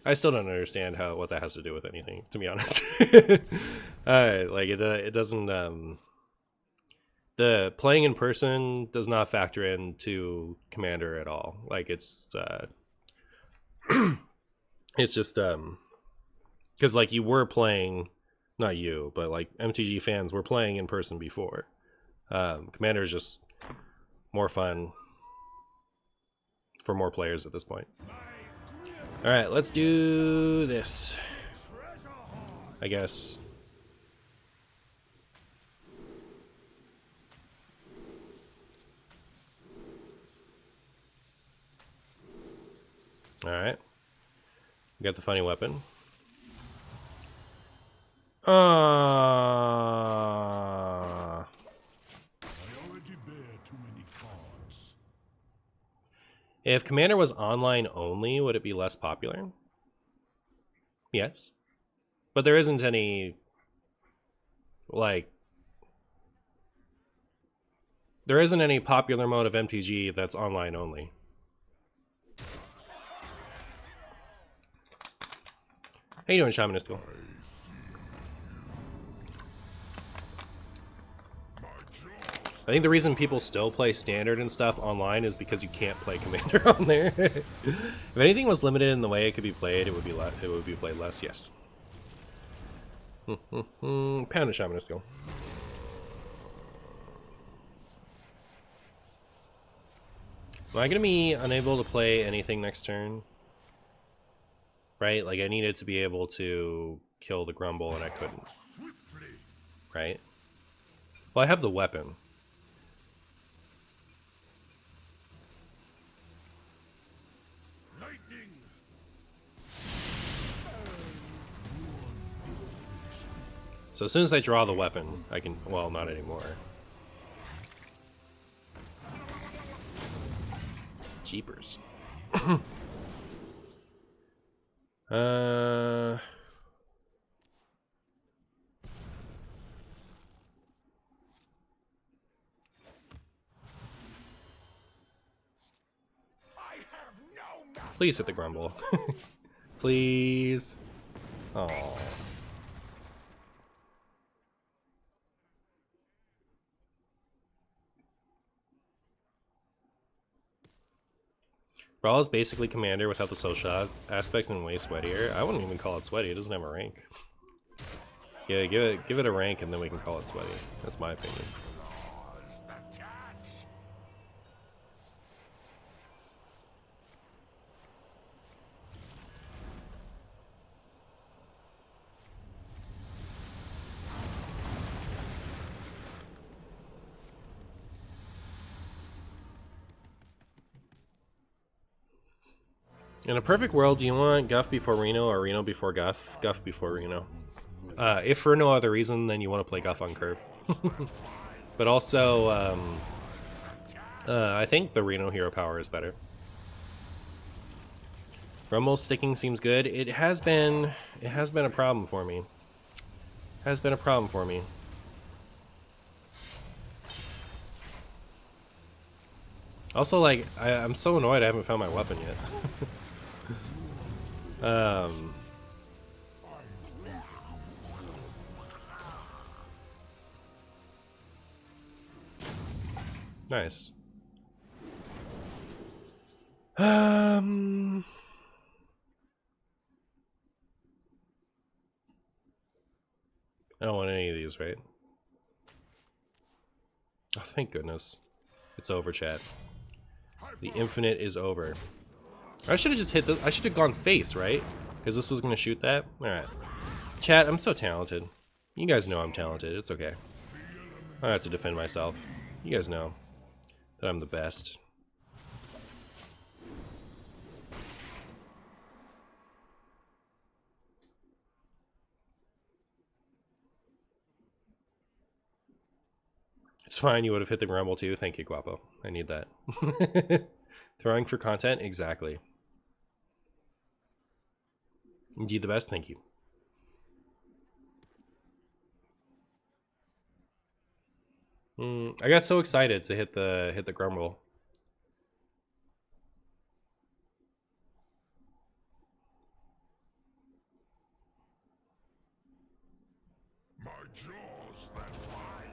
I still don't understand what that has to do with anything, to be honest. Like it doesn't. The playing in person does not factor into Commander at all. Like it's it's just because like you were playing, not you, but like MTG fans were playing in person before. Commander is just more fun for more players at this point. All right, let's do this, I guess. All right, we got the funny weapon. I already bear too many cards. If Commander was online only, would it be less popular? Yes. But there isn't any, like, there isn't any popular mode of MTG that's online only. How you doing, Shamanistical? I think the reason people still play Standard and stuff online is because you can't play Commander on there. If anything was limited in the way it could be played, it would be played less. Yes. Pound of Shamanistical. Am I gonna be unable to play anything next turn? Right? Like I needed to be able to kill the Grumble and I couldn't. Right? Well, I have the weapon. So as soon as I draw the weapon, I can, well, not anymore. Jeepers. uh... Please hit the grumble. Please. Oh. Brawl is basically Commander without the social aspects and way sweatier. I wouldn't even call it sweaty. It doesn't have a rank. Yeah, give it a rank and then we can call it sweaty. That's my opinion. In a perfect world, do you want Guff before Reno or Reno before Guff? Guff before Reno. If for no other reason, then you want to play Guff on curve. But also, I think the Reno hero power is better. Rumble sticking seems good. It has been a problem for me. Has been a problem for me. Also, like, I'm so annoyed I haven't found my weapon yet. Nice. I don't want any of these, right? Oh, thank goodness. It's over, chat. The infinite is over. I should have just hit this. I should have gone face, right? Because this was going to shoot that. Alright. Chat, I'm so talented. You guys know I'm talented. It's okay. I don't have to defend myself. You guys know that I'm the best. It's fine, you would have hit the grumble too. Thank you, Guapo. I need that. Throwing for content? Exactly. Indeed the best, thank you. I got so excited to hit the grumble. My jaws that bite.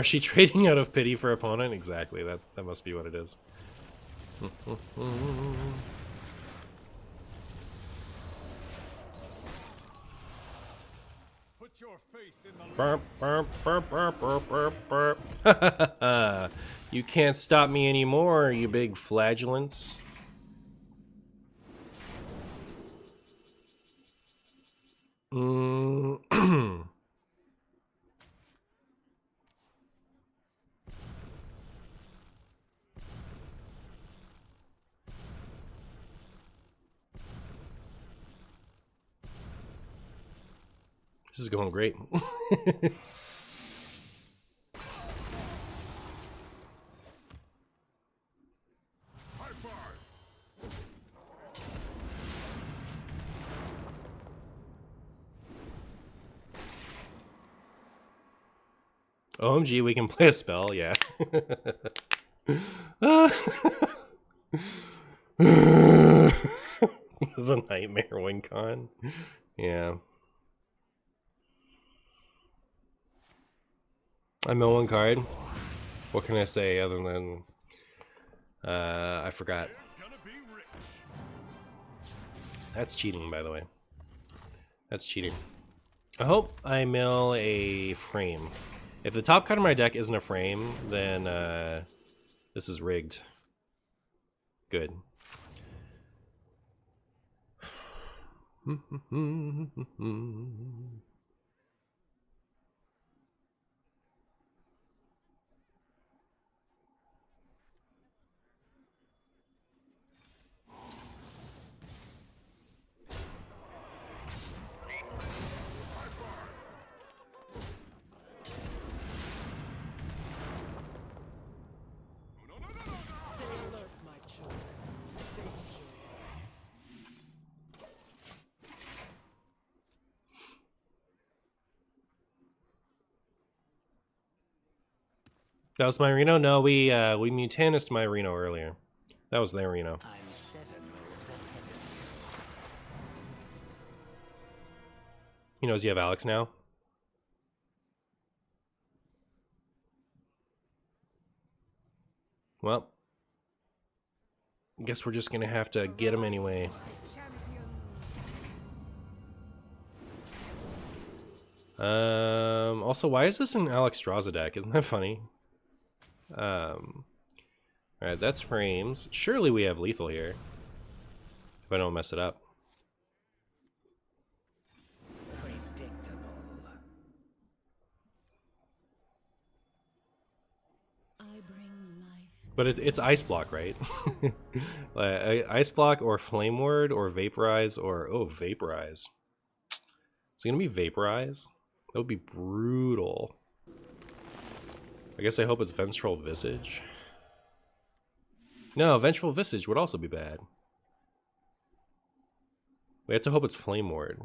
Is she trading out of pity for opponent? Exactly, that must be what it is. Put your faith in the Burp, burp, burp, burp, burp, burp, burp. You can't stop me anymore, you big flagellants. This is going great. high five. OMG, we can play a spell, yeah. The Nightmare Win Con. Yeah. I mill one card. What can I say other than I forgot. Gonna be rich. That's cheating, by the way. That's cheating. I hope I mill a frame. If the top card of my deck isn't a frame, then this is rigged. Good. That was my Reno? No, we Mutanist my Reno earlier. That was their Reno. I'm 7 moves ahead of He knows you have Alex now. Well, I guess we're just gonna have to get him anyway. Also, why is this an Alex Straza deck? Isn't that funny? Alright, that's frames. Surely we have lethal here. If I don't mess it up. predictable. I bring life. But it's Ice Block, right? Ice Block or Flame Ward or Vaporize or... Oh, Vaporize. Is it gonna be Vaporize? That would be brutal. I guess I hope it's Vengeful Visage. No, Vengeful Visage would also be bad. We have to hope it's Flame Ward.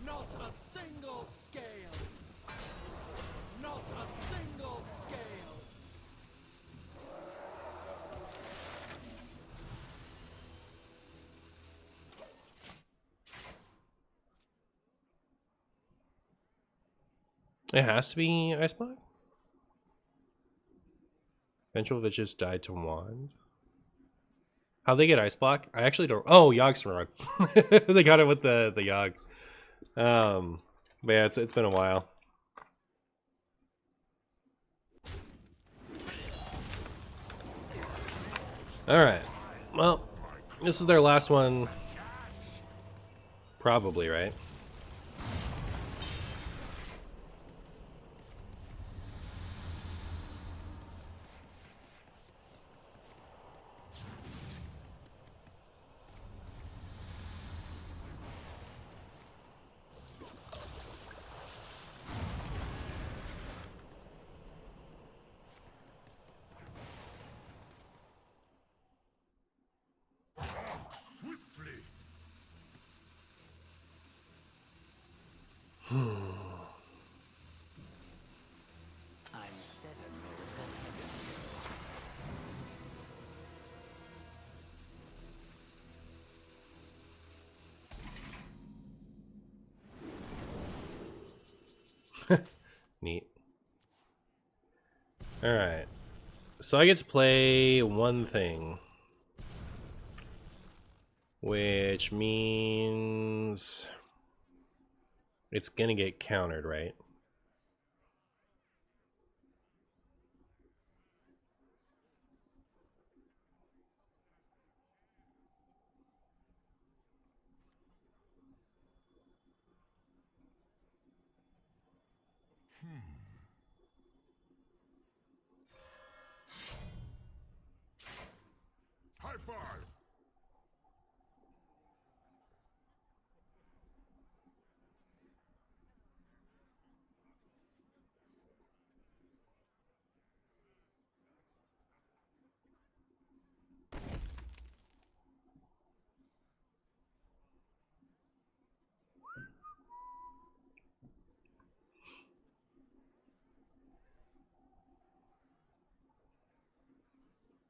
Not a single scale. Not a single scale. It has to be Ice Block? Vengeful Visage died to Wand. How'd they get Ice Block? I actually don't... Oh, Yogg-Sothoth. They got it with the Yogg. But yeah, it's been a while. Alright. Well, this is their last one. Probably, right? Swiftly. I'm 7 moves ahead of Neat. Alright. So I get to play one thing. Which means it's gonna get countered, right? High five.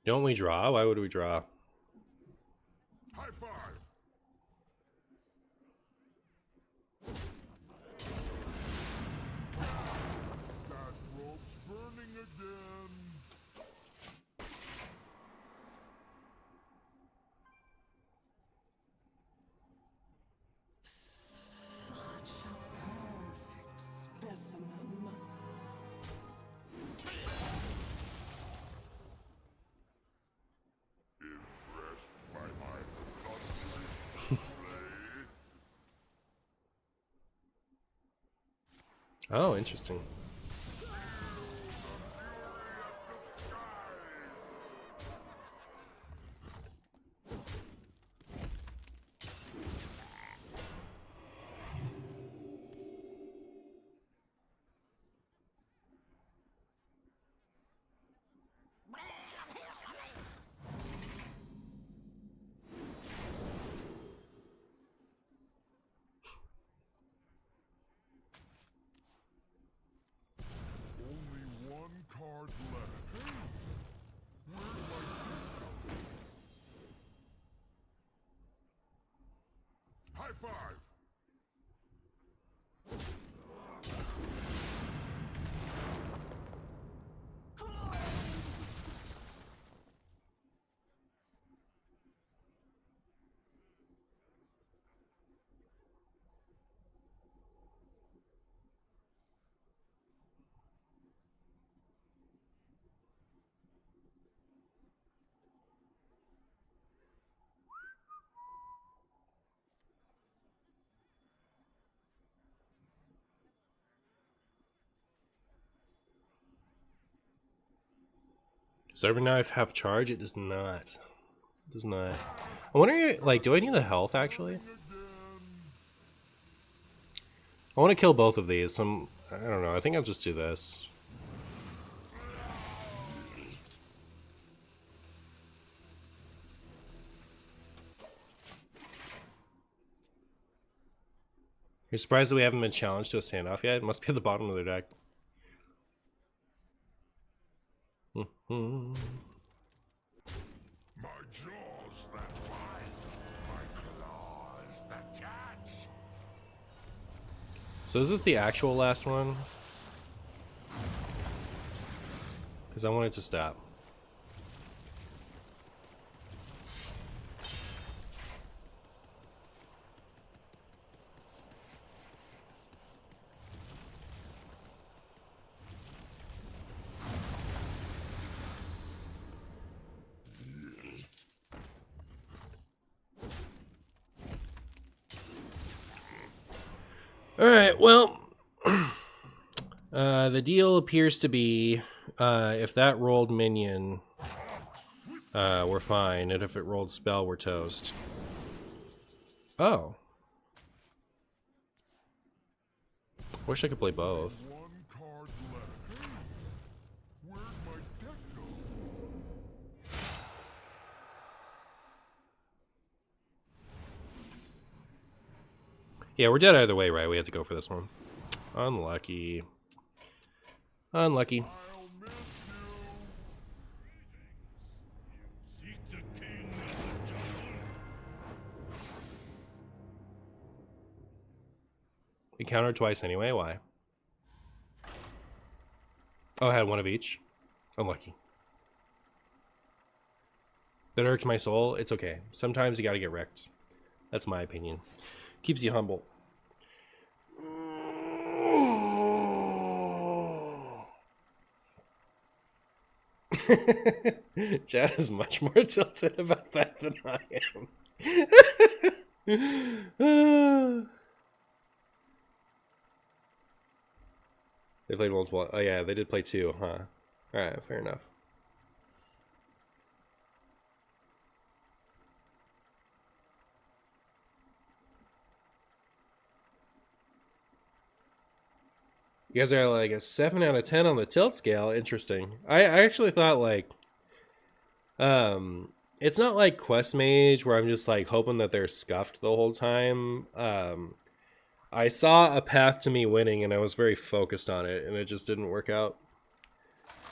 Don't we draw? Why would we draw? High five. That rope's burning again. Such a perfect specimen. Impressed by my thunderous display? Oh, interesting. Does every knife have charge? It does not. It does not. I wonder, like, do I need the health actually? I want to kill both of these. I don't know. I think I'll just do this. You're surprised that we haven't been challenged to a standoff yet? It must be at the bottom of their deck. My jaws that bite, my claws that catch. So is this the actual last one? Because I want it to stop. Alright, well, the deal appears to be if that rolled minion, we're fine, and if it rolled spell, we're toast. Oh. Wish I could play both. One card left. Hey, where'd my deck go? Yeah, we're dead either way, right? We have to go for this one. Unlucky. Unlucky. I'll miss you. Seek the king of the jungle. We countered twice anyway, why? Oh, I had one of each. Unlucky. That irked my soul. It's okay. Sometimes you gotta get wrecked. That's my opinion. Keeps you humble. Chad is much more tilted about that than I am. They played multiple. Oh yeah, they did play two, huh? Alright, fair enough. You guys are like a 7 out of 10 on the tilt scale. Interesting. I actually thought like, it's not like Quest Mage where I'm just like hoping that they're scuffed the whole time. I saw a path to me winning and I was very focused on it and it just didn't work out.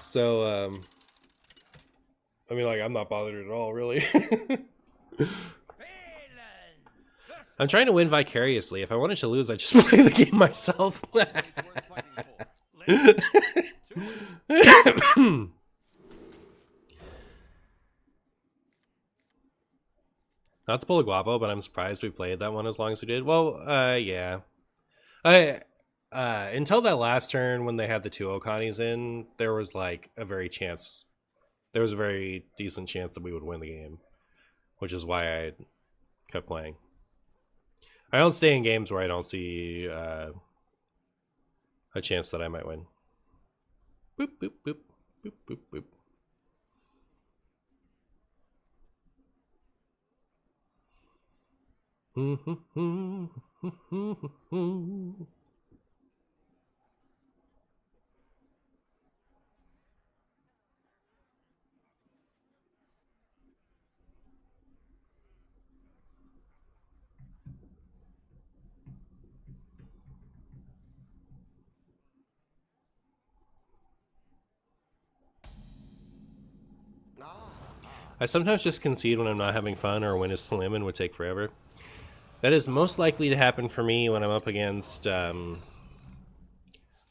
So, I mean, like, I'm not bothered at all, really. I'm trying to win vicariously. If I wanted to lose, I'd just play the game myself. Not to pull a guapo, but I'm surprised we played that one as long as we did. Well, yeah. Until that last turn when they had the two Okanis in, there was like a very decent chance that we would win the game, which is why I kept playing. I don't stay in games where I don't see a chance that I might win. Boop, boop, boop, boop, boop, boop. I sometimes just concede when I'm not having fun or when a slim and would take forever. That is most likely to happen for me when I'm up against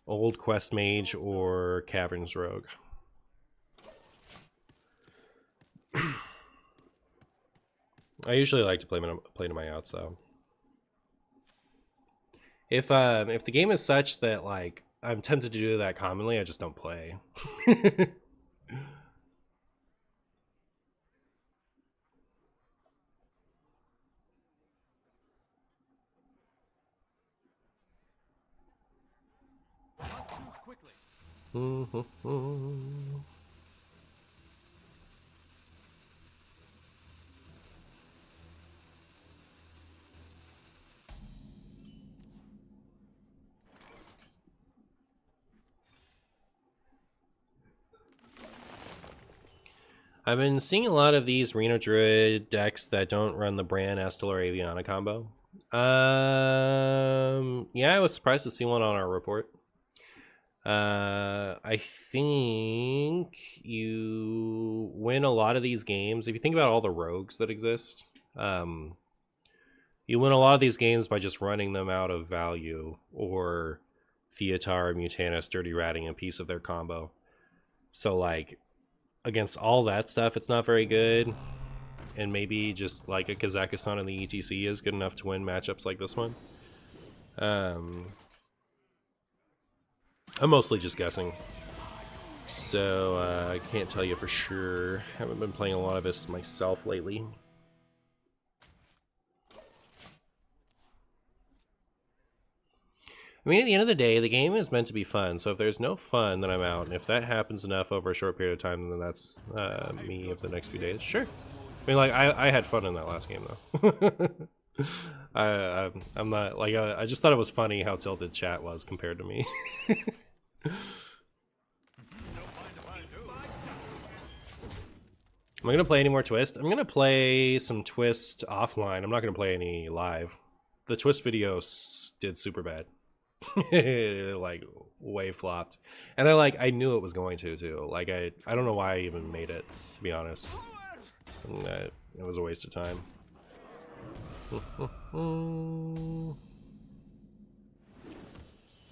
Old Quest Mage or Caverns Rogue. I usually like to play to my outs though. If the game is such that like I'm tempted to do that commonly, I just don't play. I've been seeing a lot of these Reno Druid decks that don't run the Bran, Estel, or Aviana combo. Yeah, I was surprised to see one on our report. I think you win a lot of these games. If you think about all the rogues that exist, you win a lot of these games by just running them out of value or Theatar, Mutanus, Dirty Ratting a piece of their combo. So like against all that stuff, it's not very good. And maybe just like a Kazakhstan in the ETC is good enough to win matchups like this one. I'm mostly just guessing. So I can't tell you for sure. Haven't been playing a lot of this myself lately. I mean, at the end of the day, the game is meant to be fun. So if there's no fun, then I'm out. And if that happens enough over a short period of time, then that's me of the next few days. Sure. I mean, like, I had fun in that last game, though. I'm not, like, I just thought it was funny how tilted chat was compared to me. Am I going to play any more Twist? I'm going to play some Twist offline. I'm not going to play any live. The Twist video did super bad. Like, way flopped. And I knew it was going to, too. Like, I don't know why I even made it, to be honest. It was a waste of time.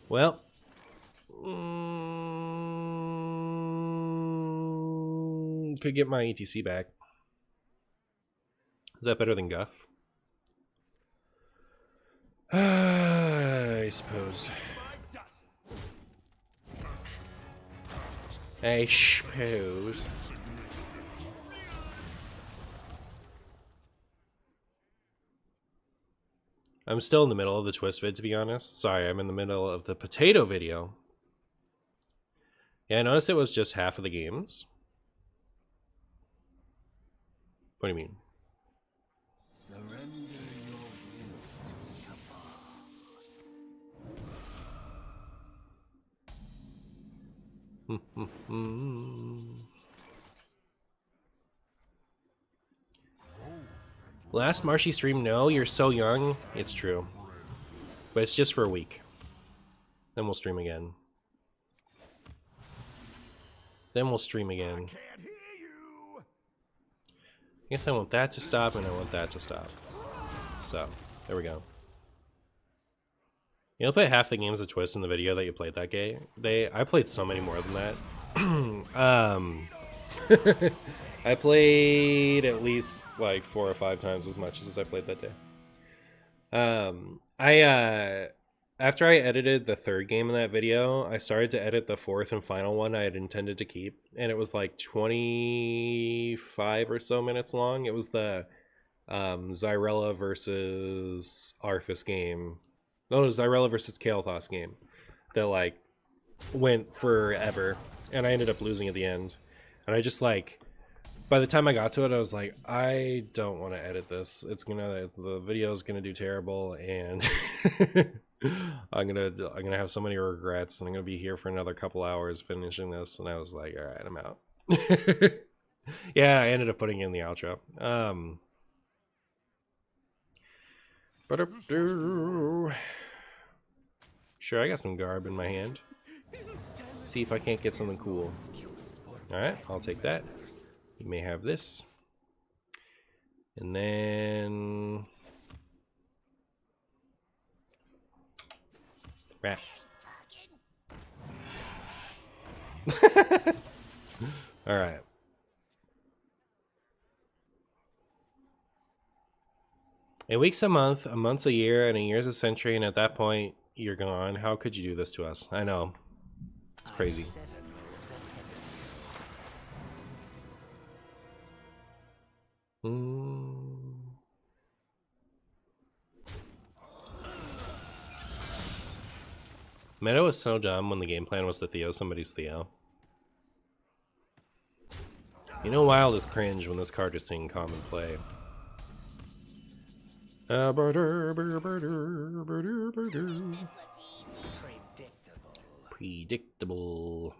Well. Could get my ETC back. Is that better than Guff? I suppose. I suppose. I'm still in the middle of the Twist vid, to be honest. Sorry, I'm in the middle of the potato video. Yeah, I noticed it was just half of the games. What do you mean? Surrender your will to Last Marshy stream, no, you're so young. It's true. But it's just for a week. Then we'll stream again. Then we'll stream again. Can't hear you. I guess I want that to stop and I want that to stop. So, there we go. You'll play half the games of Twist in the video that you played that game. I played so many more than that. I played at least like 4 or 5 times as much as I played that day. After I edited the 3rd game in that video, I started to edit the 4th and final one I had intended to keep, and it was like 25 or so minutes long. It was the Zyrella versus Arthas game. No, it was Zyrella versus Kael'thas game that like went forever, and I ended up losing at the end. And I just like, by the time I got to it, I was like, I don't want to edit this. The video is gonna do terrible, and I'm gonna have so many regrets, and I'm gonna be here for another couple hours finishing this. And I was like, all right, I'm out. Yeah, I ended up putting in the outro. Sure, I got some garb in my hand. See if I can't get something cool. Alright, I'll take that. You may have this. And then Rat. Alright. A week's a month's a year, and a year's a century, and at that point, you're gone. How could you do this to us? I know. It's crazy. Meta was so dumb when the game plan was to Theo somebody's Theo. You know, Wild is cringe when this card is seeing common play. Predictable.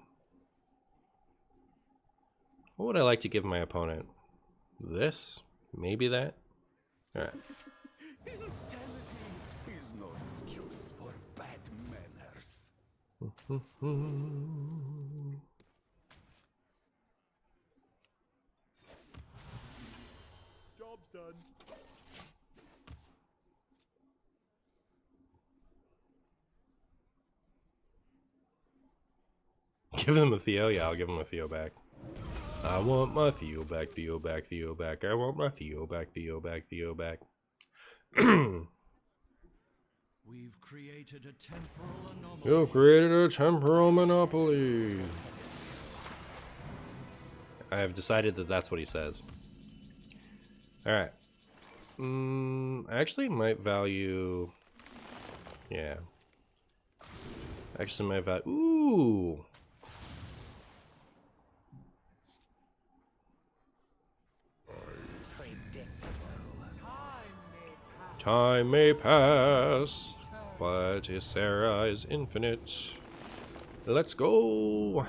What would I like to give my opponent? This? Maybe that? Alright. Insanity is no excuse for bad manners. Job's done. Give them a Theo? Yeah, I'll give him a Theo back. I want my Theo back, Theo back, Theo back. I want my Theo back, Theo back, Theo back. We've created a temporal anomaly. You created a temporal monopoly. I have decided that that's what he says. Alright. I actually might value... Yeah. Actually might value... Ooh! Time may pass, but Ysera is infinite. Let's go!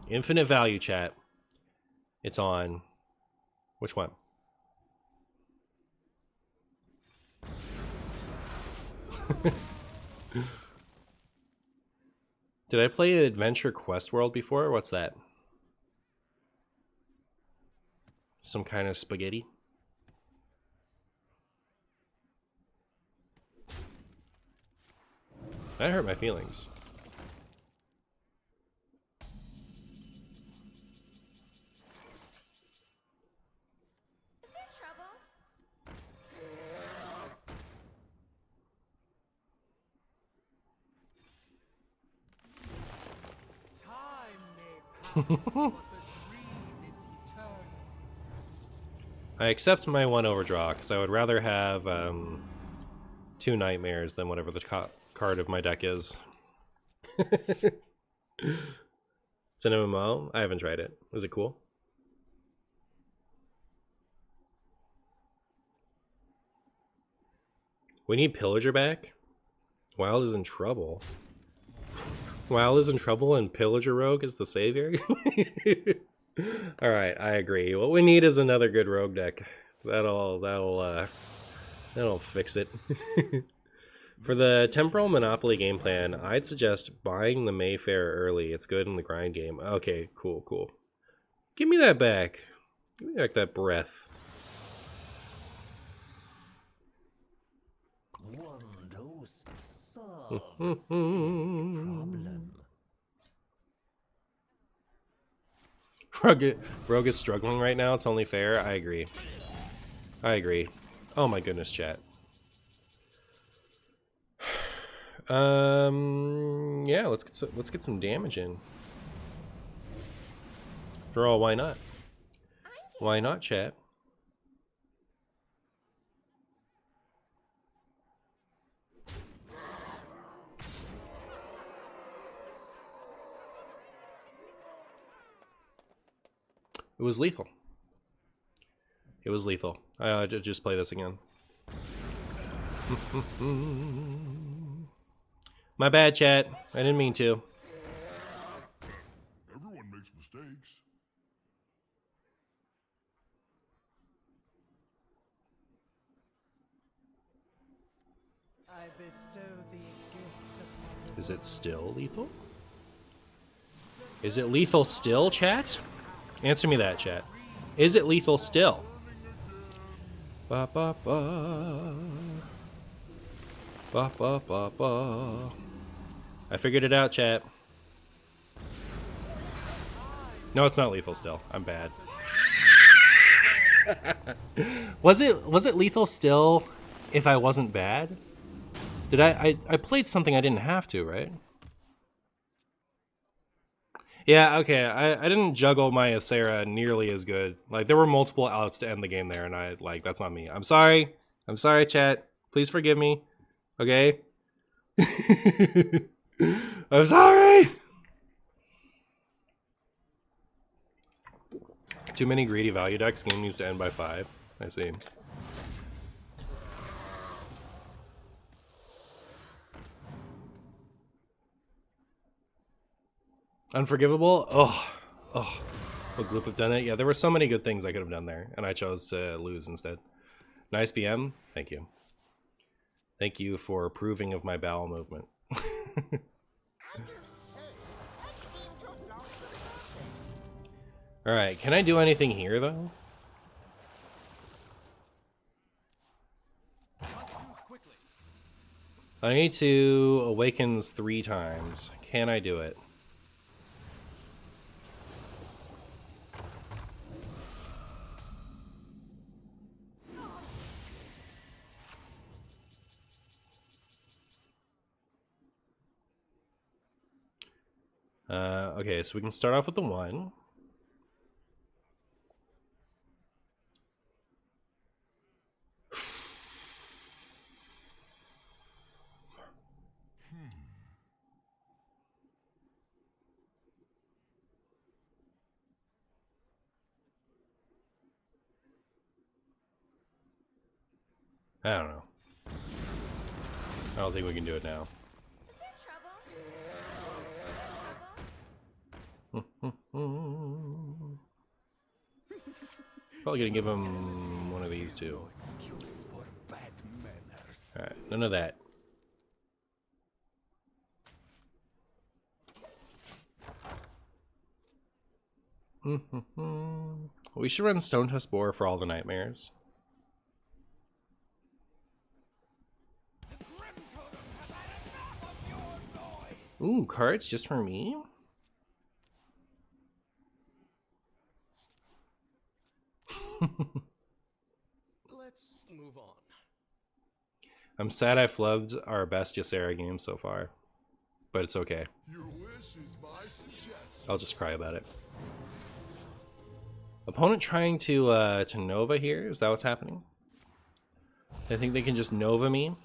Infinite value, chat. It's on. Which one? Did I play Adventure Quest World before? What's that? Some kind of spaghetti? That hurt my feelings. Is there trouble? Time may pass, but the dream is eternal. I accept my one overdraw because I would rather have 2 nightmares than whatever the card of my deck is. It's an MMO? I haven't tried it. Is it cool? We need Pillager back? Wild is in trouble. Wild is in trouble and Pillager Rogue is the savior? Alright, I agree. What we need is another good rogue deck. That'll fix it. For the Temporal Monopoly game plan, I'd suggest buying the Mayfair early. It's good in the grind game. Okay, cool, cool. Give me that back. Give me back that breath. One dose solves the problem. Rogue is struggling right now. It's only fair. I agree. I agree. Oh my goodness, chat. Yeah, let's get some damage in. Draw, why not? Why not, chat? It was lethal. It was lethal. I just play this again. My bad, chat. I didn't mean to. Everyone makes mistakes. I bestow these gifts upon Is it still lethal? Is it lethal still, chat? Answer me that, chat. Is it lethal still? Ba ba ba. Ba ba ba ba. I figured it out, chat. No, it's not lethal still. I'm bad. Was it lethal still if I wasn't bad? Did I played something I didn't have to, right? Yeah, okay. I didn't juggle my Ysera nearly as good. Like, there were multiple outs to end the game there, and that's not me. I'm sorry. I'm sorry, chat. Please forgive me. Okay? I'm sorry! Too many greedy value decks. Game needs to end by 5. I see. Unforgivable? Oh. Would Gloop have done it? Yeah, there were so many good things I could have done there, and I chose to lose instead. Nice BM. Thank you. Thank you for approving of my bowel movement. Alright, can I do anything here, though? I need to awakens 3 times. Can I do it? Okay, so we can start off with the 1. I don't know. I don't think we can do it now. Is there trouble? Probably gonna give him one of these too. Alright, none of that. We should run Stone Tusk Boar for all the nightmares. Ooh, cards just for me? Let's move on. I'm sad I flubbed our best Ysera game so far, but it's okay. Your wish is my suggestion. I'll just cry about it. Opponent trying to Nova here? Is that what's happening? I think they can just Nova me.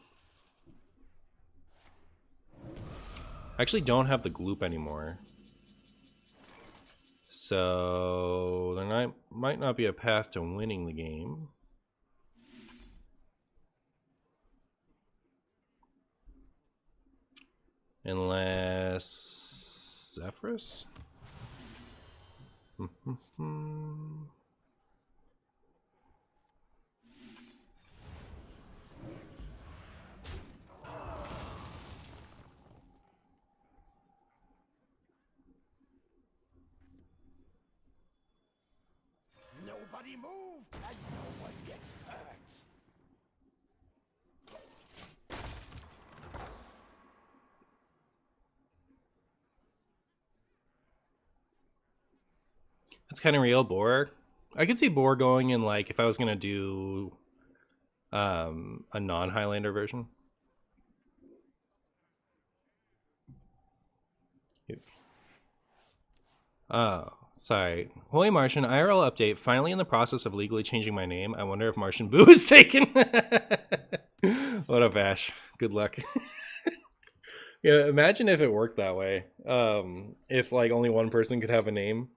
I actually don't have the Gloop anymore. So there might not be a path to winning the game. Unless Zephyrus? Nobody move, and no one gets hurt. That's kind of real. Boar. I could see Boar going in, like, if I was gonna do a non-Highlander version. Oh, sorry. Holy Martian, IRL update. Finally in the process of legally changing my name. I wonder if Martian Boo is taken. What up, Ash? Good luck. Yeah, imagine if it worked that way. If, like, only one person could have a name.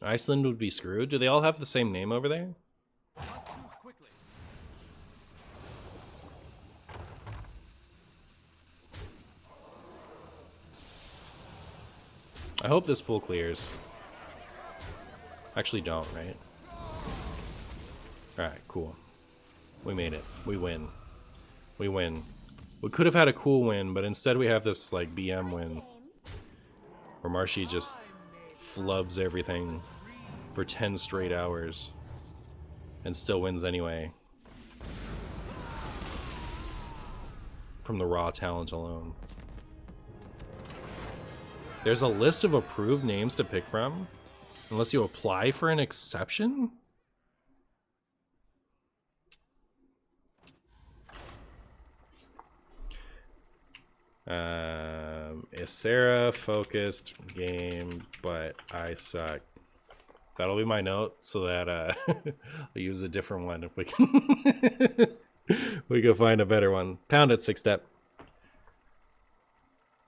Iceland would be screwed. Do they all have the same name over there? I hope this full clears. Actually don't, right? Alright, cool. We made it. We win. We win. We could have had a cool win, but instead we have this like BM win Game. where Marshy just flubs everything for 10 straight hours and still wins anyway. From the raw talent alone. There's a list of approved names to pick from, unless you apply for an exception? Ysera focused game, but I suck. That'll be my note so that I'll use a different one if we can we can find a better one. Pound it, 6-step.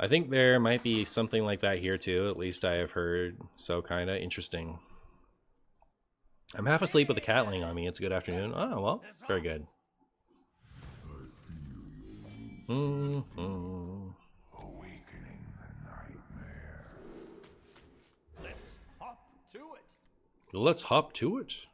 I think there might be something like that here too, at least I have heard, so kinda interesting. I'm half asleep with a cat laying on me. It's a good afternoon. Oh, well, very good. Awakening the nightmare. Let's hop to it. Let's hop to it.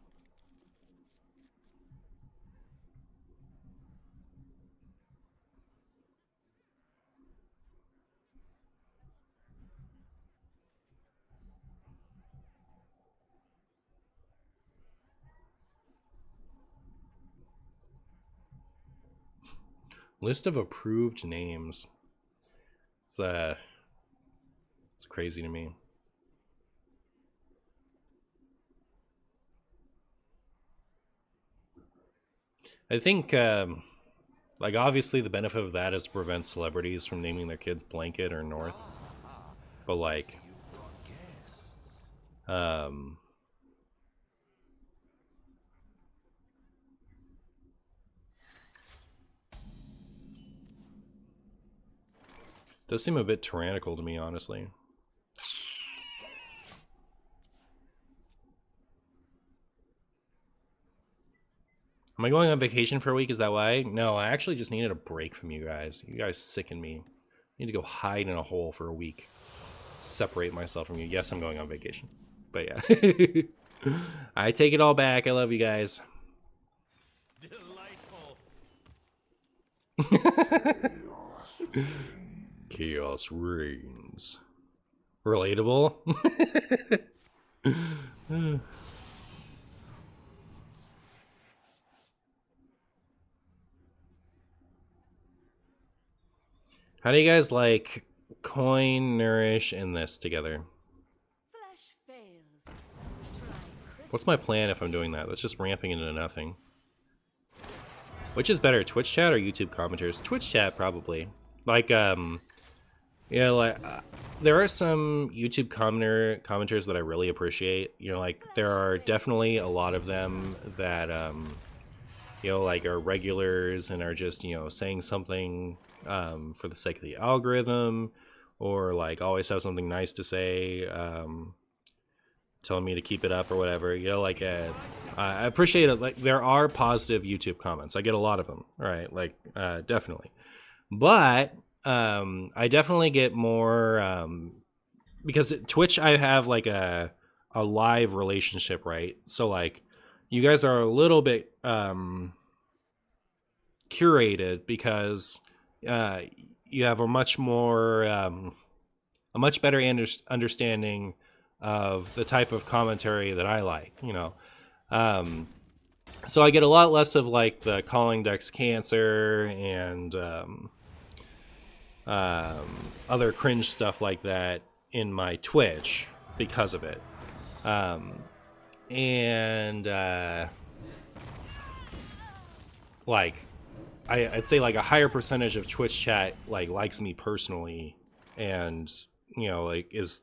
List of approved names. It's crazy to me. I think, like, obviously the benefit of that is to prevent celebrities from naming their kids Blanket or North. But, like, does seem a bit tyrannical to me, honestly. Am I going on vacation for a week? Is that why? No, I actually just needed a break from you guys. You guys sicken me. I need to go hide in a hole for a week. Separate myself from you. Yes, I'm going on vacation. But yeah. I take it all back. I love you guys. Delightful. Chaos reigns. Relatable? How do you guys like coin, nourish, and this together? Flesh fails. Try What's my plan if I'm doing that? That's just ramping into nothing. Which is better, Twitch chat or YouTube commenters? Twitch chat, probably. Like, yeah, like, there are some YouTube commenters that I really appreciate. You know, like, there are definitely a lot of them that, you know, like, are regulars and are just, you know, saying something for the sake of the algorithm, or, like, always have something nice to say, telling me to keep it up or whatever. You know, like, I appreciate it. Like, there are positive YouTube comments. I get a lot of them, right? Like, definitely. But I definitely get more because at Twitch I have like a live relationship, right? So like you guys are a little bit curated because you have a much more a much better understanding of the type of commentary that I like, you know. So I get a lot less of like the calling Dex cancer and other cringe stuff like that in my Twitch because of it. Like I'd say like a higher percentage of Twitch chat like likes me personally and, you know, like is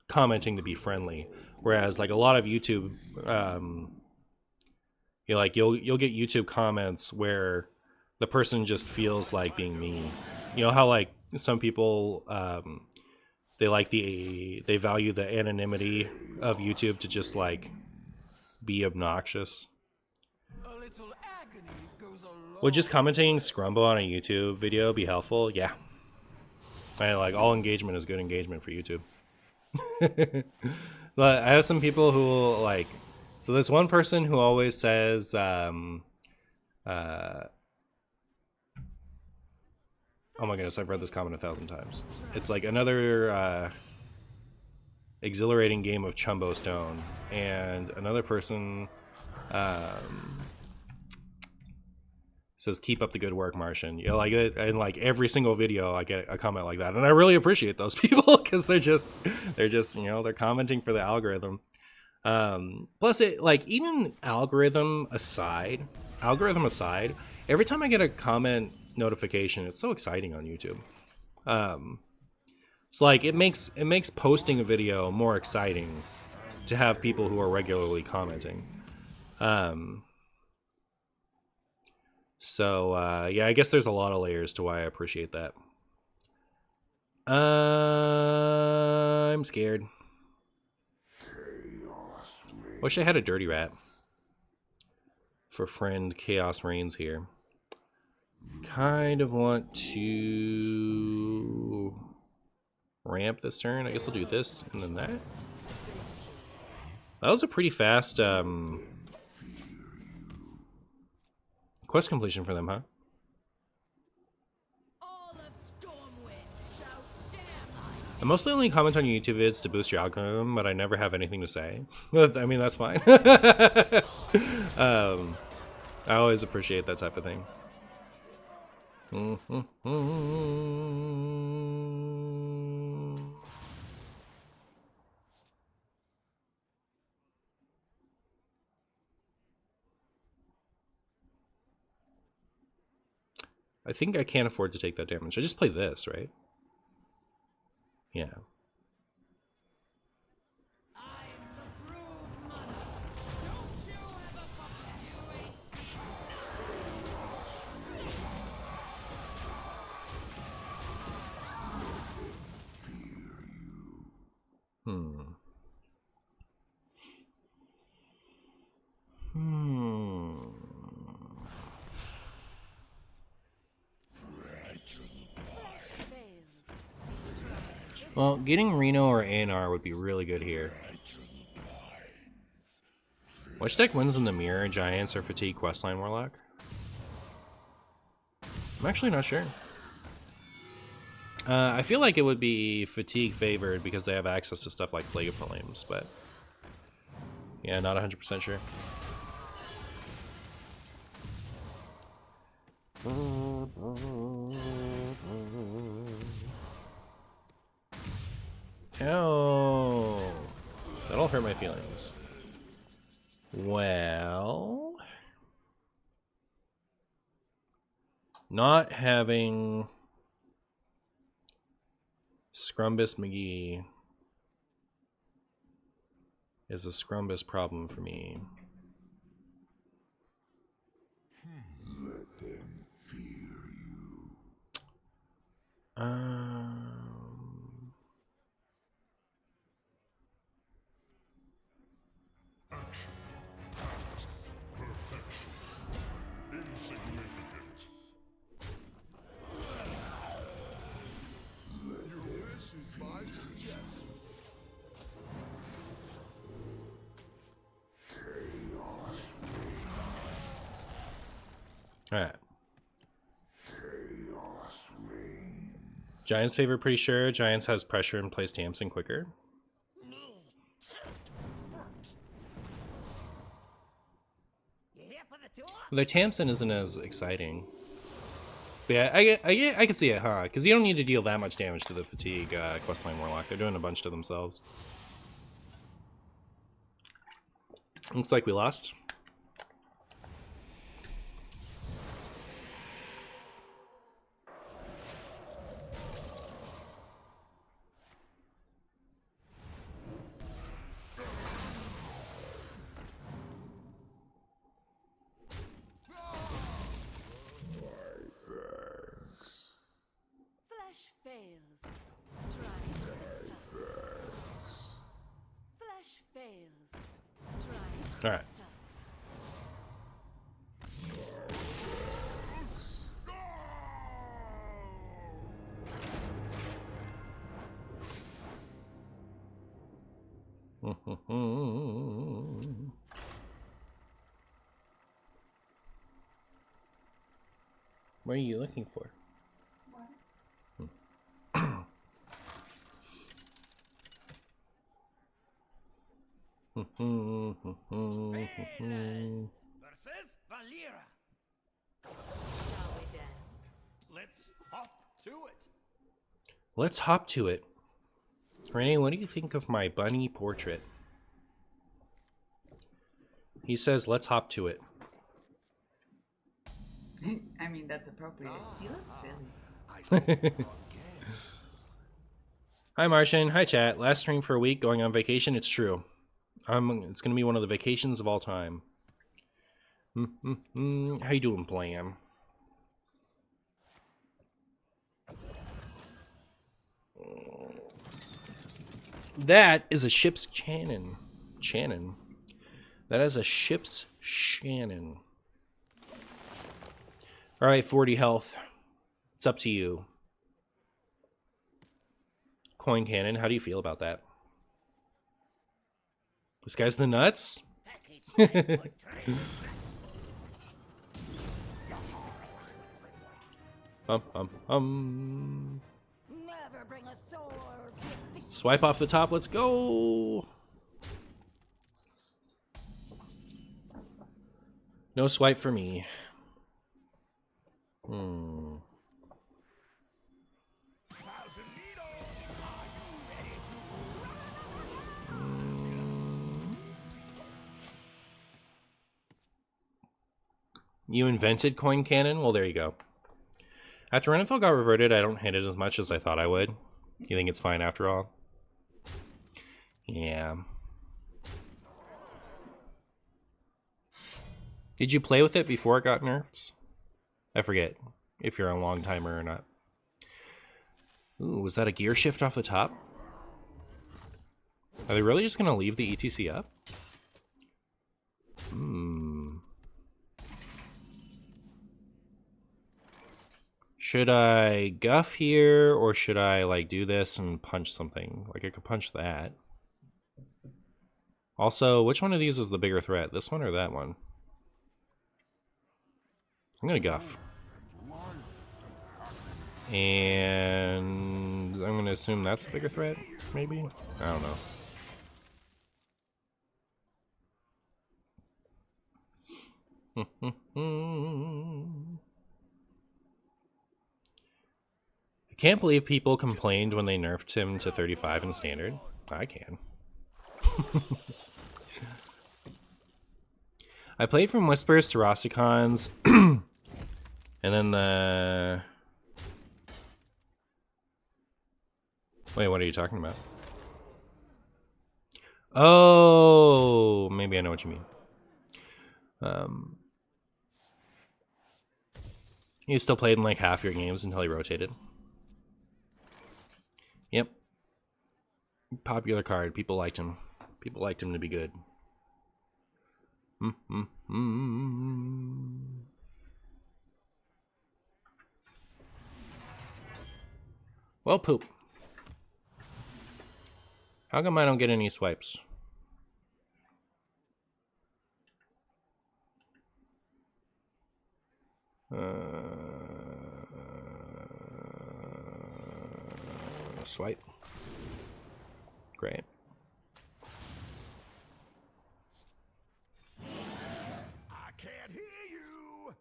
commenting to be friendly, whereas like a lot of YouTube you know, like you'll get YouTube comments where the person just feels like being mean. You know how like some people they value the anonymity of YouTube to just like be obnoxious. A little agony goes a long Would just commenting Scrumbo on a YouTube video be helpful? Yeah. I like all engagement is good engagement for YouTube. But I have some people who will, like, so there's one person who always says Oh my goodness, I've read this comment 1,000 times. It's like another exhilarating game of Chumbo Stone, and another person says, "Keep up the good work, Martian." You know, like it, and like every single video, I get a comment like that, and I really appreciate those people because they're just you know, they're commenting for the algorithm. Plus, it like even algorithm aside, every time I get a comment notification, it's so exciting on YouTube. It's like it makes posting a video more exciting to have people who are regularly commenting. So yeah, I guess there's a lot of layers to why I appreciate that. I'm scared. Wish I had a dirty rat for friend Chaos Reigns here. Kind of want to ramp this turn. I guess I'll do this and then that. That was a pretty fast quest completion for them, huh? All of Stormwind shall stand like I mostly only comment on YouTube vids to boost your algorithm, but I never have anything to say. I mean, that's fine. I always appreciate that type of thing. I think I can't afford to take that damage. I just play this, right? Yeah. Well, getting Reno or ANR would be really good here. Which deck wins in the mirror, Giants or Fatigue Questline Warlock? I'm actually not sure. I feel like it would be Fatigue favored because they have access to stuff like Plague of Flames, but yeah, not 100% sure. Oh, that'll hurt my feelings. Well, not having Scrumbus McGee is a Scrumbus problem for me. Let them fear you. Insignificant. Your wish is my suggestion. All right. Chaos reigns. Giants favor, pretty sure. Giants has pressure and plays Tamsin quicker. Their Tamsin isn't as exciting. But yeah, I can see it, huh? Because you don't need to deal that much damage to the Fatigue Questline Warlock. They're doing a bunch to themselves. Looks like we lost. flesh fails. Try stuff. Flesh fails. Try All right. stuff. What are you looking for? Versus Valera. Shall we dance? Let's hop to it. Let's hop to it. Renee, what do you think of my bunny portrait? He says, let's hop to it. I mean, that's appropriate. He looks silly. Hi, Martian. Hi, chat. Last stream for a week, going on vacation. It's true. It's going to be one of the vacations of all time. How you doing, Blam? That is a ship's Shannon. Shannon. That is a ship's Shannon. All right, 40 health. It's up to you. Coin cannon, how do you feel about that? This guy's the nuts? Never bring a sword. Swipe off the top, let's go! No swipe for me. You invented coin cannon? Well, there you go. After Renethal got reverted, I don't hit it as much as I thought I would. You think it's fine after all? Yeah. Did you play with it before it got nerfed? I forget if you're a long timer or not. Ooh, was that a gear shift off the top? Are they really just gonna leave the ETC up? Should I guff here, or should I like do this and punch something? Like I could punch that. Also, which one of these is the bigger threat? This one or that one? I'm gonna guff. And I'm gonna assume that's the bigger threat, maybe? I don't know. I can't believe people complained when they nerfed him to 35 in standard. I can. I played from Whispers to Rossicons, and then the... Wait, what are you talking about? Oh, maybe I know what you mean. You still played in like half your games until he rotated. Yep. Popular card. People liked him. People liked him to be good. Well, poop. How come I don't get any swipes? Swipe. Great. I can't hear you.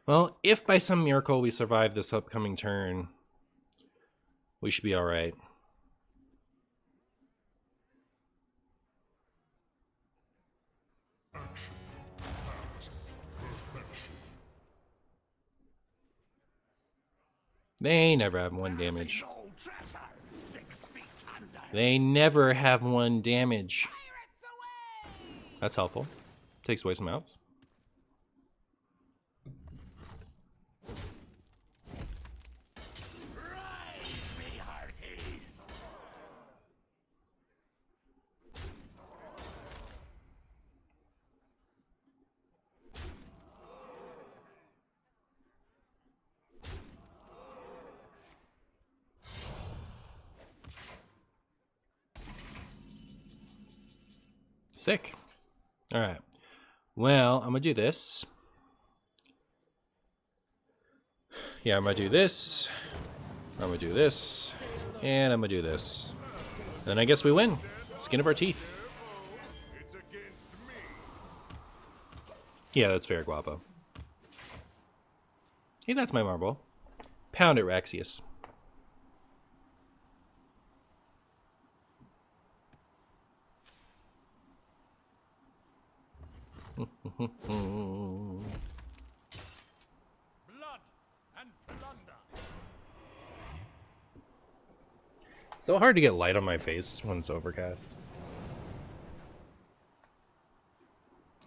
Well, if by some miracle we survive this upcoming turn, we should be alright. They never have one damage. They never have one damage. That's helpful. Takes away some outs. Sick. All right. Well, I'm gonna do this. Yeah, I'm gonna do this. I'm gonna do this. And I'm gonna do this. And Then I guess we win. Skin of our teeth. It's against me. Yeah, that's fair, Guapo. Hey, that's my marble. Pound it, Raxius. Blood and plunder. So hard to get light on my face when it's overcast.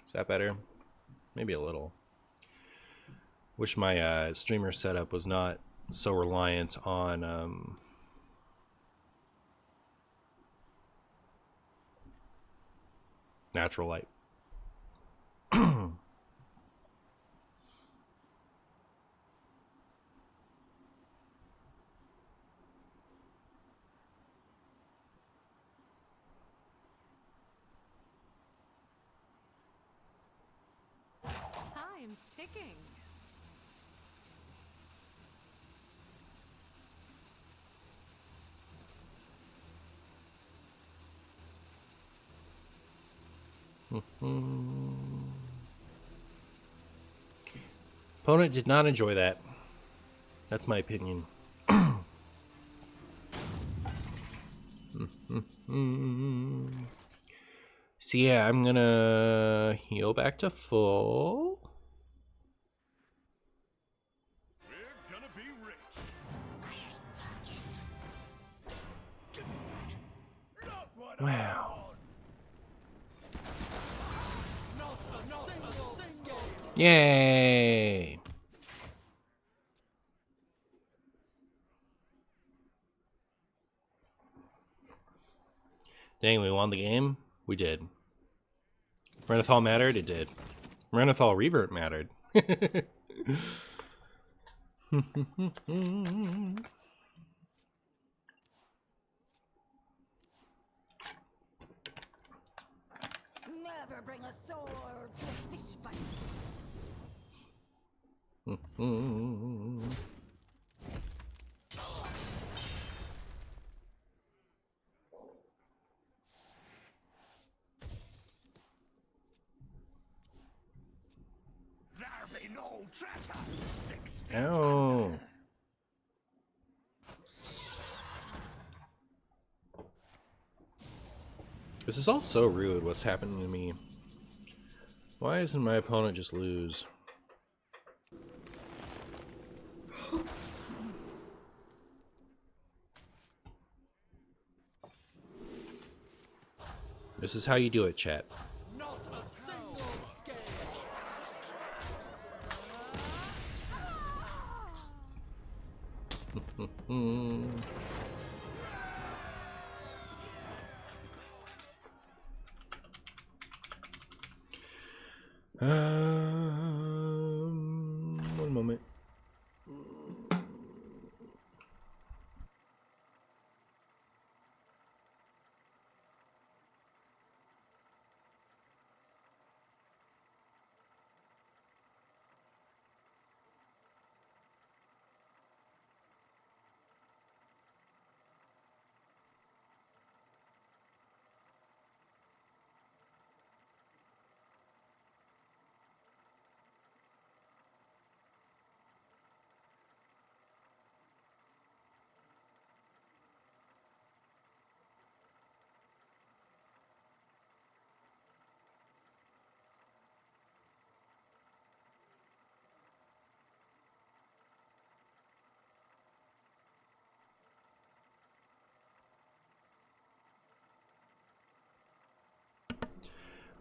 Is that better? Maybe a little. Wish my streamer setup was not so reliant on natural light. Time's ticking. Opponent did not enjoy that. That's my opinion. So yeah, I'm gonna heal back to full. We're gonna be rich. Not what Wow. not a single Yay! Dang, we won the game? We did. Renethal mattered? It did. Renethal Revert mattered. Never bring a sword to a fish fight. There be no treasure. 6 Oh. This is all so rude, what's happening to me. Why doesn't my opponent just lose? This is how you do it, chat. Not a single scale. One moment.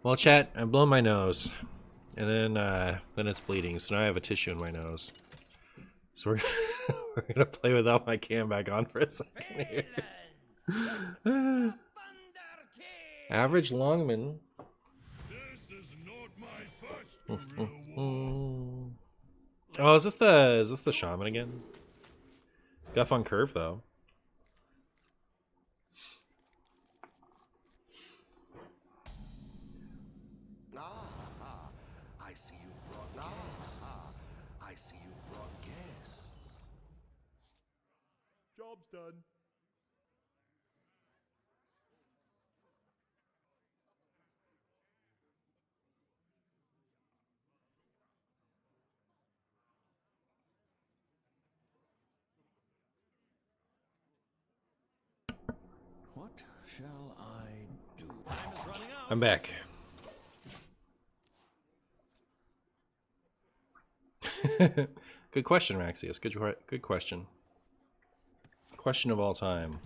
Well, chat, I blow my nose, and then it's bleeding. So now I have a tissue in my nose. So we're gonna play without my cam back on for a second here. Average Longman. This is not my first real war. Oh, is this the shaman again? Guff on curve though. I see you've brought I see you've brought guests. Job's done. What shall I do? Time is running out. I'm back. Good question, Maxius. Good question. Question of all time.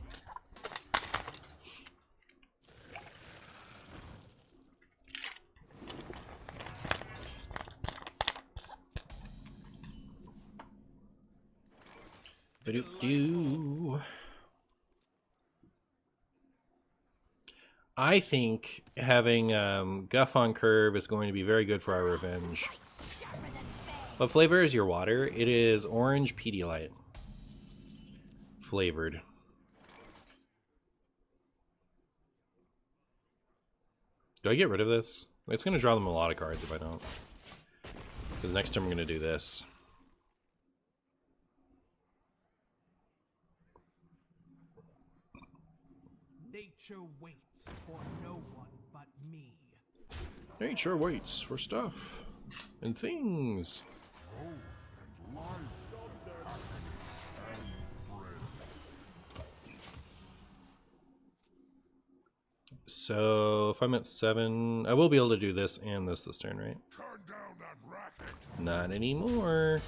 Ba-doop-doo. I think having Guff on curve is going to be very good for our revenge. What flavor is your water? It is orange Pedialyte flavored. Do I get rid of this? It's going to draw them a lot of cards if I don't. Because next turn I'm going to do this. Nature waits for no one but me. Nature waits for stuff and things. So if I'm at 7, I will be able to do this and this turn, right? Turn down that racket. Not anymore.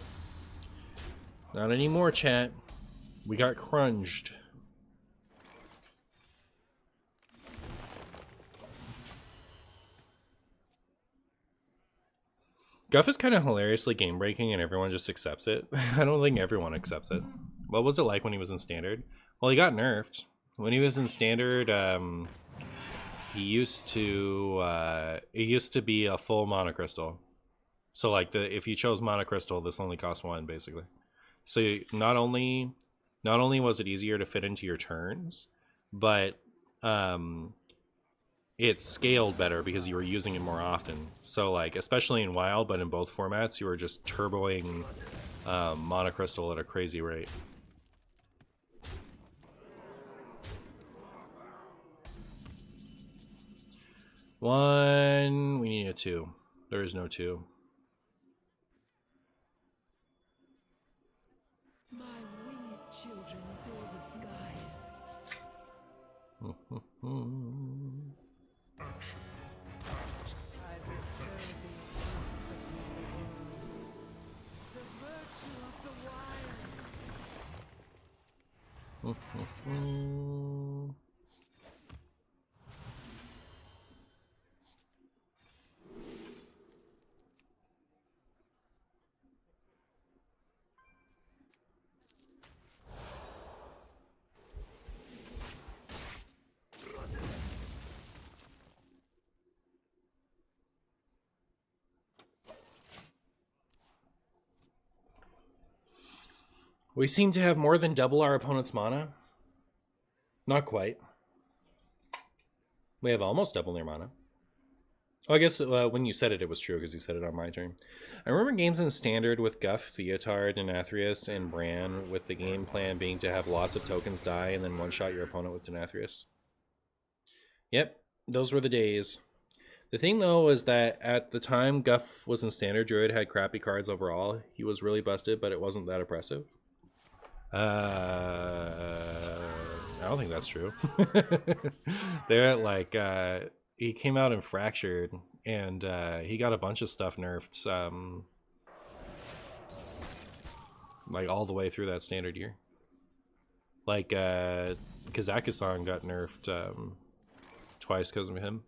Not anymore, chat. We got crunged. Guff is kind of hilariously game breaking and everyone just accepts it. I don't think everyone accepts it. What was it like when he was in standard? Well, he got nerfed. When he was in standard, he used to be a full monocrystal. So like if you chose monocrystal, this only cost 1 basically. So not only was it easier to fit into your turns, but it scaled better because you were using it more often. So like, especially in WoW, but in both formats, you were just turboing monocrystal at a crazy rate. One, we need a 2. There is no 2. My winged children fill the skies. I bestow these gifts upon the world. The virtue of the wild. We seem to have more than double our opponent's mana. Not quite. We have almost double their mana. Oh, I guess when you said it, it was true because you said it on my turn. I remember games in Standard with Guff, Theotard, Denathrius, and Bran, with the game plan being to have lots of tokens die and then one-shot your opponent with Denathrius. Yep, those were the days. The thing, though, was that at the time Guff was in Standard, Druid had crappy cards overall. He was really busted, but it wasn't that oppressive. I don't think that's true. They're like, he came out and fractured, and he got a bunch of stuff nerfed, like all the way through that standard year. Like Kazakhstan got nerfed twice because of him.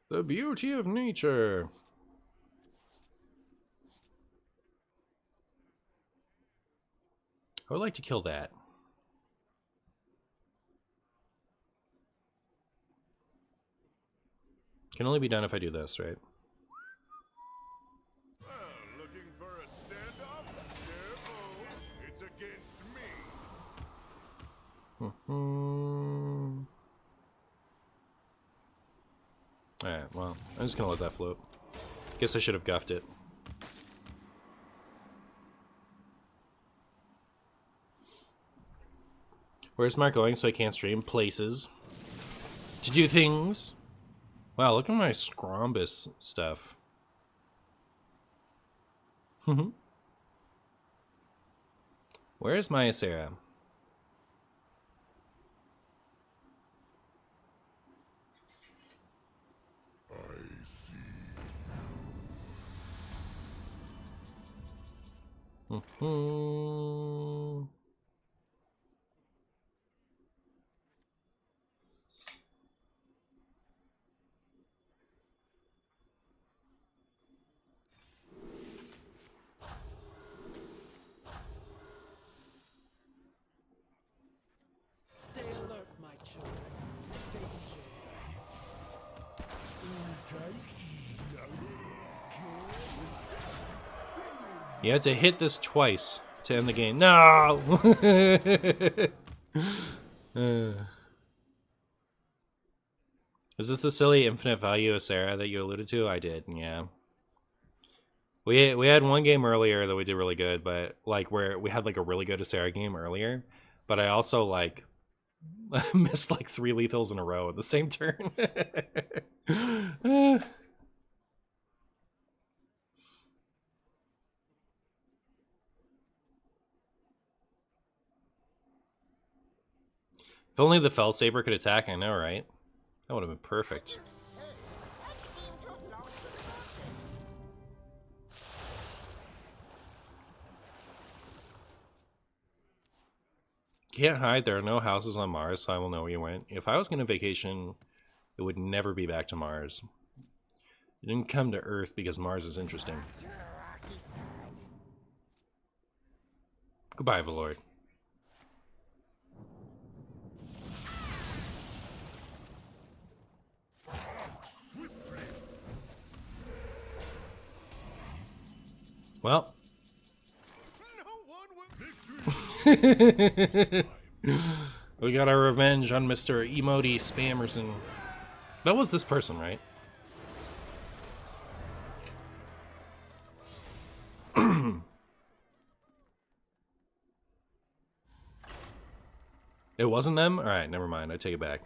The beauty of nature. I would like to kill that. Can only be done if I do this, right? Looking for a standoff? No, it's against me. Alright, well, I'm just gonna let that float. Guess I should have guffed it. Where's Mark going so I can't stream? Places. To do things. Wow, look at my Scrombus stuff. Where is my Ysera? Stay alert, my children. Danger. You had to hit this twice to end the game. No! Is this the silly infinite value of Sarah that you alluded to? I did, yeah. We had one game earlier that we did really good, but like where we had like a really good Ysera game earlier, but I also like missed like 3 lethals in a row at the same turn. If only the Fell Saber could attack, I know, right? That would have been perfect. Can't hide, there are no houses on Mars, so I will know where you went. If I was going to vacation, it would never be back to Mars. You didn't come to Earth because Mars is interesting. Goodbye, Valord. Well. We got our revenge on Mr. Emoti Spammerson. That was this person, right? It wasn't them? Alright, never mind. I take it back.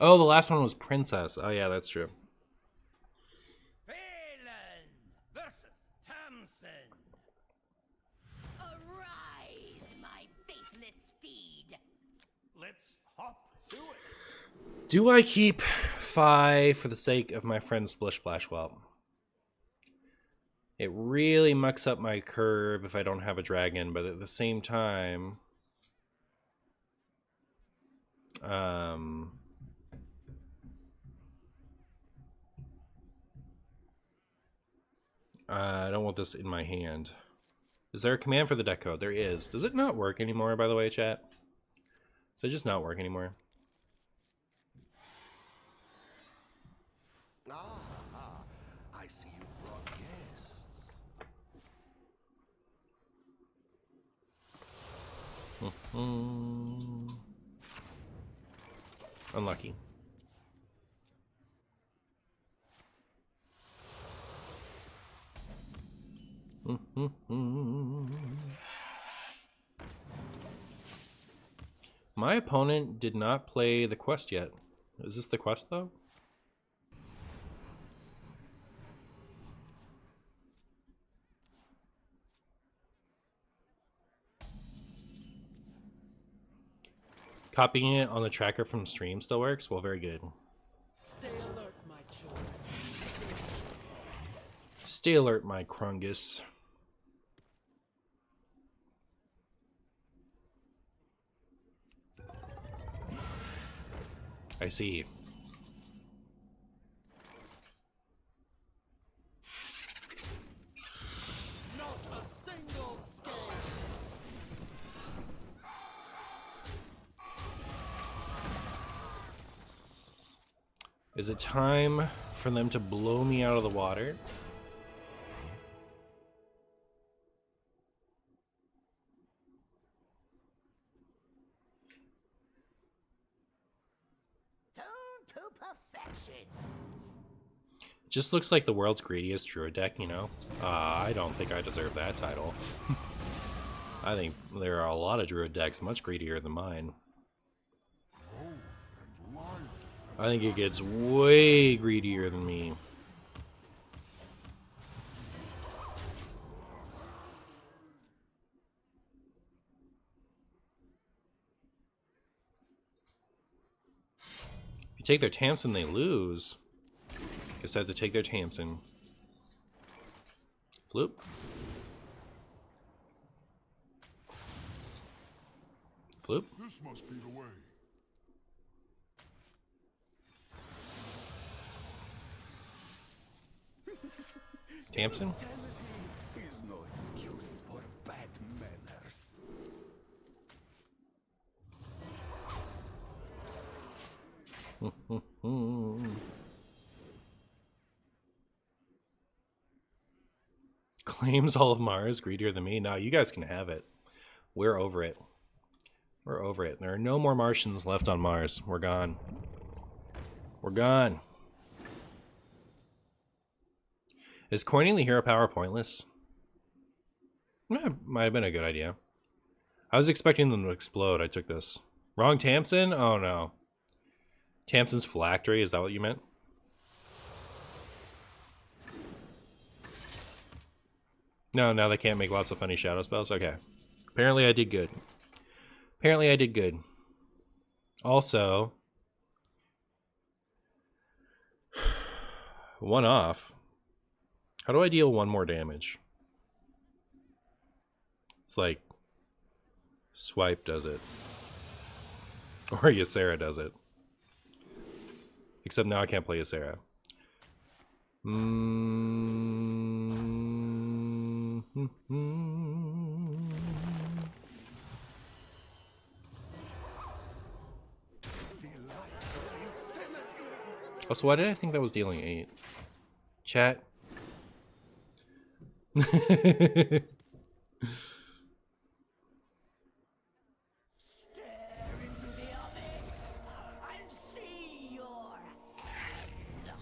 Oh, the last one was Princess. Oh, yeah, that's true. Phelan versus Thompson. Arise, my faithless steed. Let's hop to it. Do I keep Fi for the sake of my friend Splish Splash? Well, it really mucks up my curve if I don't have a dragon, but at the same time, I don't want this in my hand. Is there a command for the deck code? There is. Does it not work anymore, by the way, chat? Does it just not work anymore? I see you brought guests. Unlucky. My opponent did not play the quest yet. Is this the quest, though? Copying it on the tracker from stream still works? Well, very good. Stay alert, my children. Stay alert, my Krungus. I see. Not a single scale. Is it time for them to blow me out of the water? Tuned to perfection. Just looks like the world's greediest druid deck, you know? I don't think I deserve that title. I think there are a lot of druid decks much greedier than mine. I think it gets way greedier than me. If you take their Tamsin, they lose. Guess I have to take their Tamsin. Floop. Floop. This must be the way. Tamsin? Is no excuse for bad manners. Claims all of Mars greedier than me. No, you guys can have it. We're over it. We're over it. There are no more Martians left on Mars. We're gone. We're gone. Is coining the hero power pointless? Might have been a good idea. I was expecting them to explode. I took this. Wrong Tamsin? Oh no. Tamsin's phylactery, is that what you meant? No, now they can't make lots of funny shadow spells? Okay. Apparently I did good. Apparently I did good. Also, one off. How do I deal one more damage? It's like Swipe does it. Or Ysera does it. Except now I can't play Ysera. Oh, so why did I think that was dealing 8? Chat. Stare into the abyss. I'll see your end.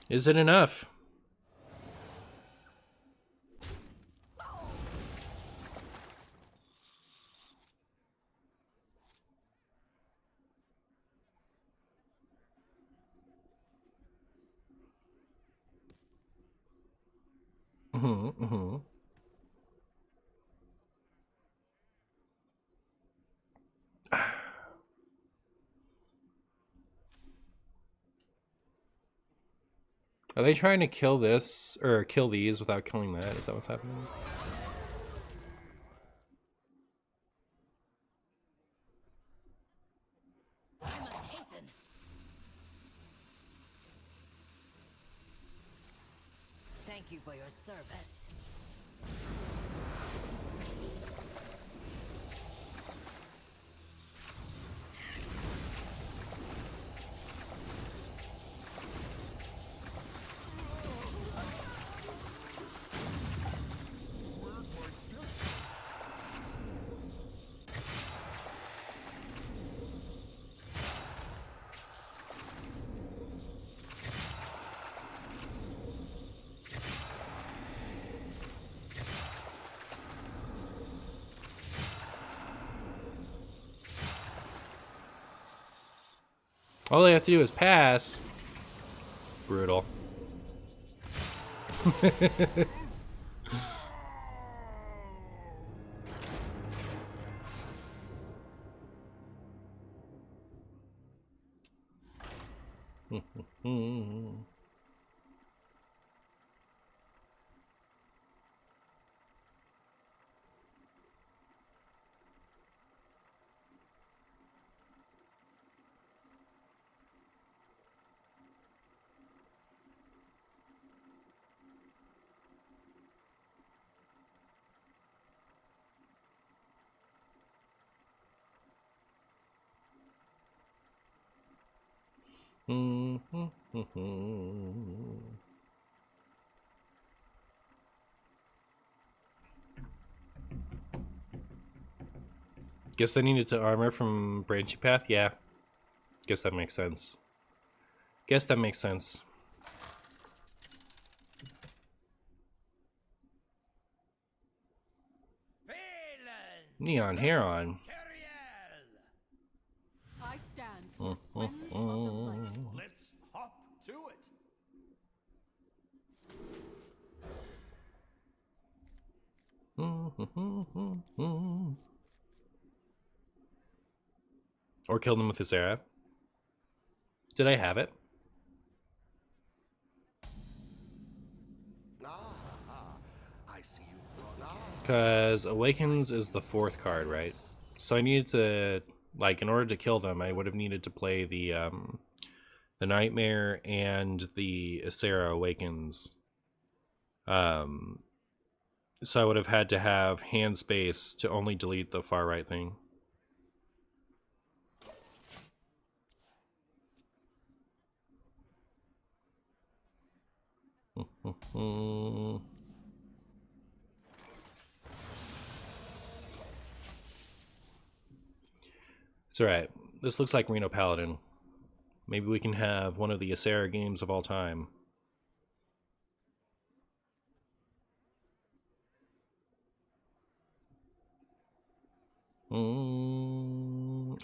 Is it enough? Are they trying to kill this, or kill these without killing that? Is that what's happening? I must hasten. Thank you for your service. All they have to do is pass. Brutal. Guess they needed to armor from Branching Path? Yeah. Guess that makes sense. Guess that makes sense. Neon Heron. I stand. Friends of the light. Let's hop to it. Or killed him with Ysera. Did I have it? I see you've brought Because Awakens is the 4th card, right? So I needed to, like, in order to kill them, I would have needed to play the Nightmare and the Ysera Awakens. So I would have had to have hand space to only delete the far right thing. It's alright. This looks like Reno Paladin. Maybe we can have one of the Ysera games of all time.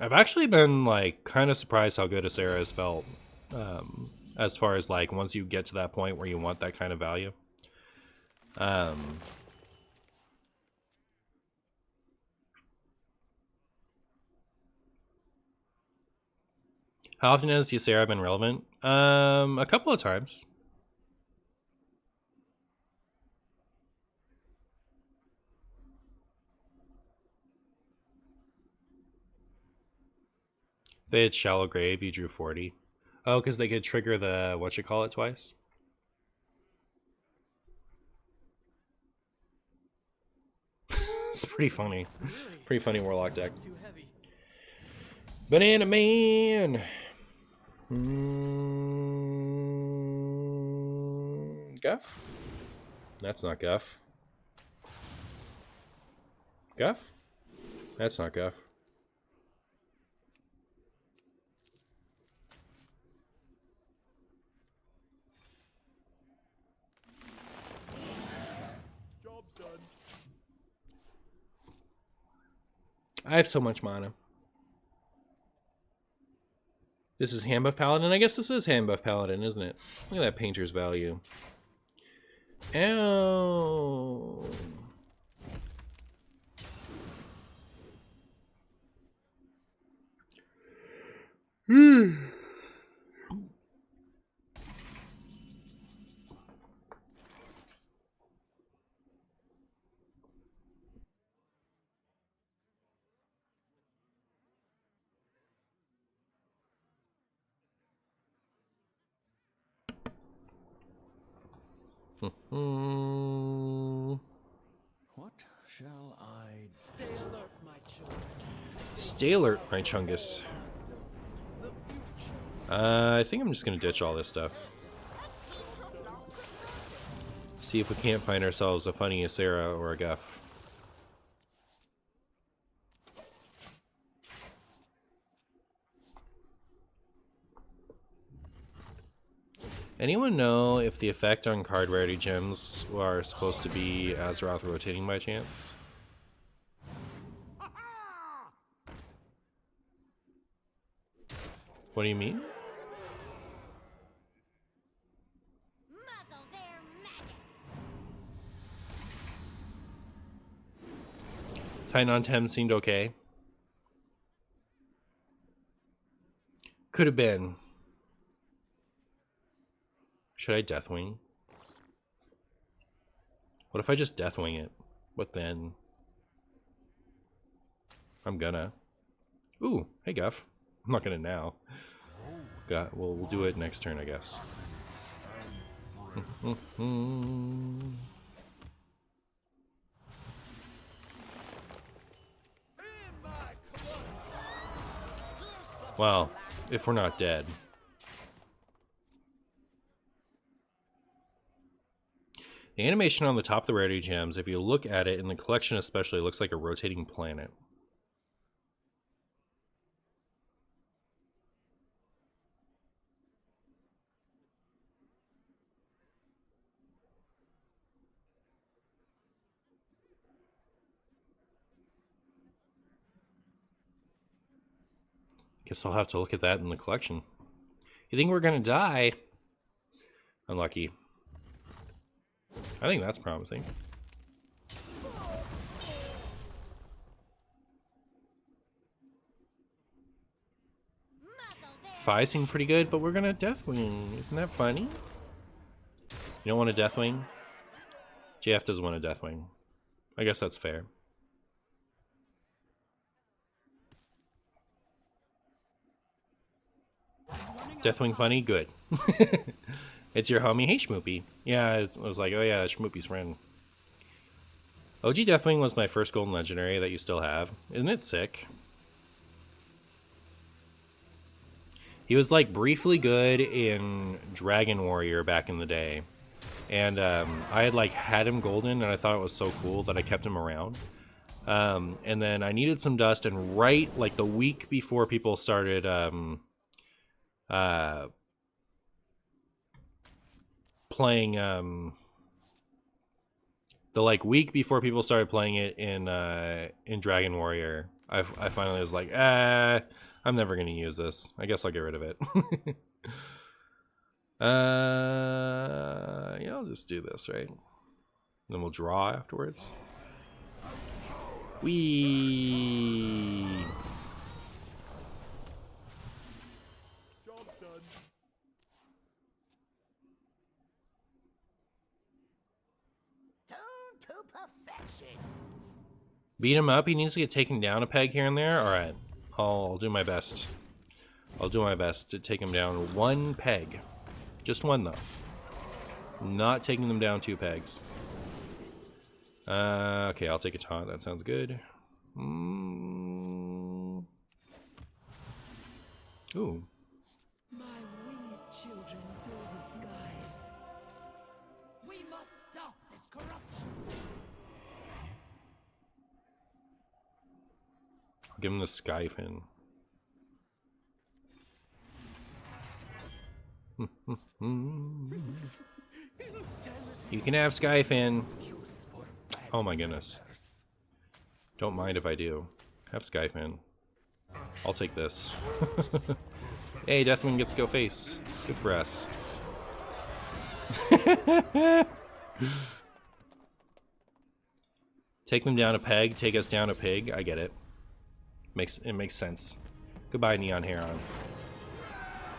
I've actually been, like, kind of surprised how good Ysera has felt. As far as, like, once you get to that point where you want that kind of value. How often has Ysera been relevant? A couple of times. They had Shallow Grave, you drew 40. Oh, because they could trigger the whatchamacallit twice? It's pretty funny. Pretty funny Warlock deck. Too heavy. Banana Man! Guff? That's not Guff. Guff? That's not Guff. Job's done. I have so much mana. This is Hand Buff Paladin? I guess this is Hand Buff Paladin, isn't it? Look at that Painter's Value. Ow! What shall I Stay alert, my children. Stay alert, my Chungus. I think I'm just gonna ditch all this stuff. See if we can't find ourselves a funny Ysera or a Guff. Anyone know if the effect on card rarity gems are supposed to be Azeroth rotating by chance? What do you mean? Muzzle their magic. Titan on 10 seemed okay. Could have been. Should I Deathwing? What if I just Deathwing it? What then? I'm gonna. Ooh, hey Guff. I'm not gonna now. We'll do it next turn, I guess. Well, if we're not dead. The animation on the top of the rarity gems, if you look at it in the collection especially, it looks like a rotating planet. Guess I'll have to look at that in the collection. You think we're gonna die? Unlucky. I think that's promising. Fi seemed pretty good, but we're gonna Deathwing. Isn't that funny? You don't want a Deathwing? JF doesn't want a Deathwing. I guess that's fair. Deathwing funny? Good. It's your homie. Hey, Schmoopy. Yeah, I was like, oh yeah, Schmoopy's friend. OG Deathwing was my first golden legendary that you still have. Isn't it sick? He was like briefly good in Dragon Warrior back in the day. And I had like had him golden and I thought it was so cool that I kept him around. And then I needed some dust, and right like the week before people started playing the like week before people started playing it in Dragon Warrior, I finally was like, I'm never gonna use this. I guess I'll get rid of it. Yeah, I'll just do this, right? Then we'll draw afterwards. Whee! Job done. Tuned to perfection. Beat him up. He needs to get taken down a peg here and there. All right, I'll do my best. I'll do my best to take him down one peg. Just one, though. Not taking them down 2 pegs. Okay, I'll take a taunt. That sounds good. Ooh. My winged children fill the skies. We must stop this corruption. I'll give him the Skyfin. You can have Skyfin. Oh my goodness. Don't mind if I do. Have Skyfin. I'll take this. Hey, Deathwing gets to go face. Good for us. Take them down a peg, take us down a pig. I get it. It makes sense. Goodbye, Neon Heron.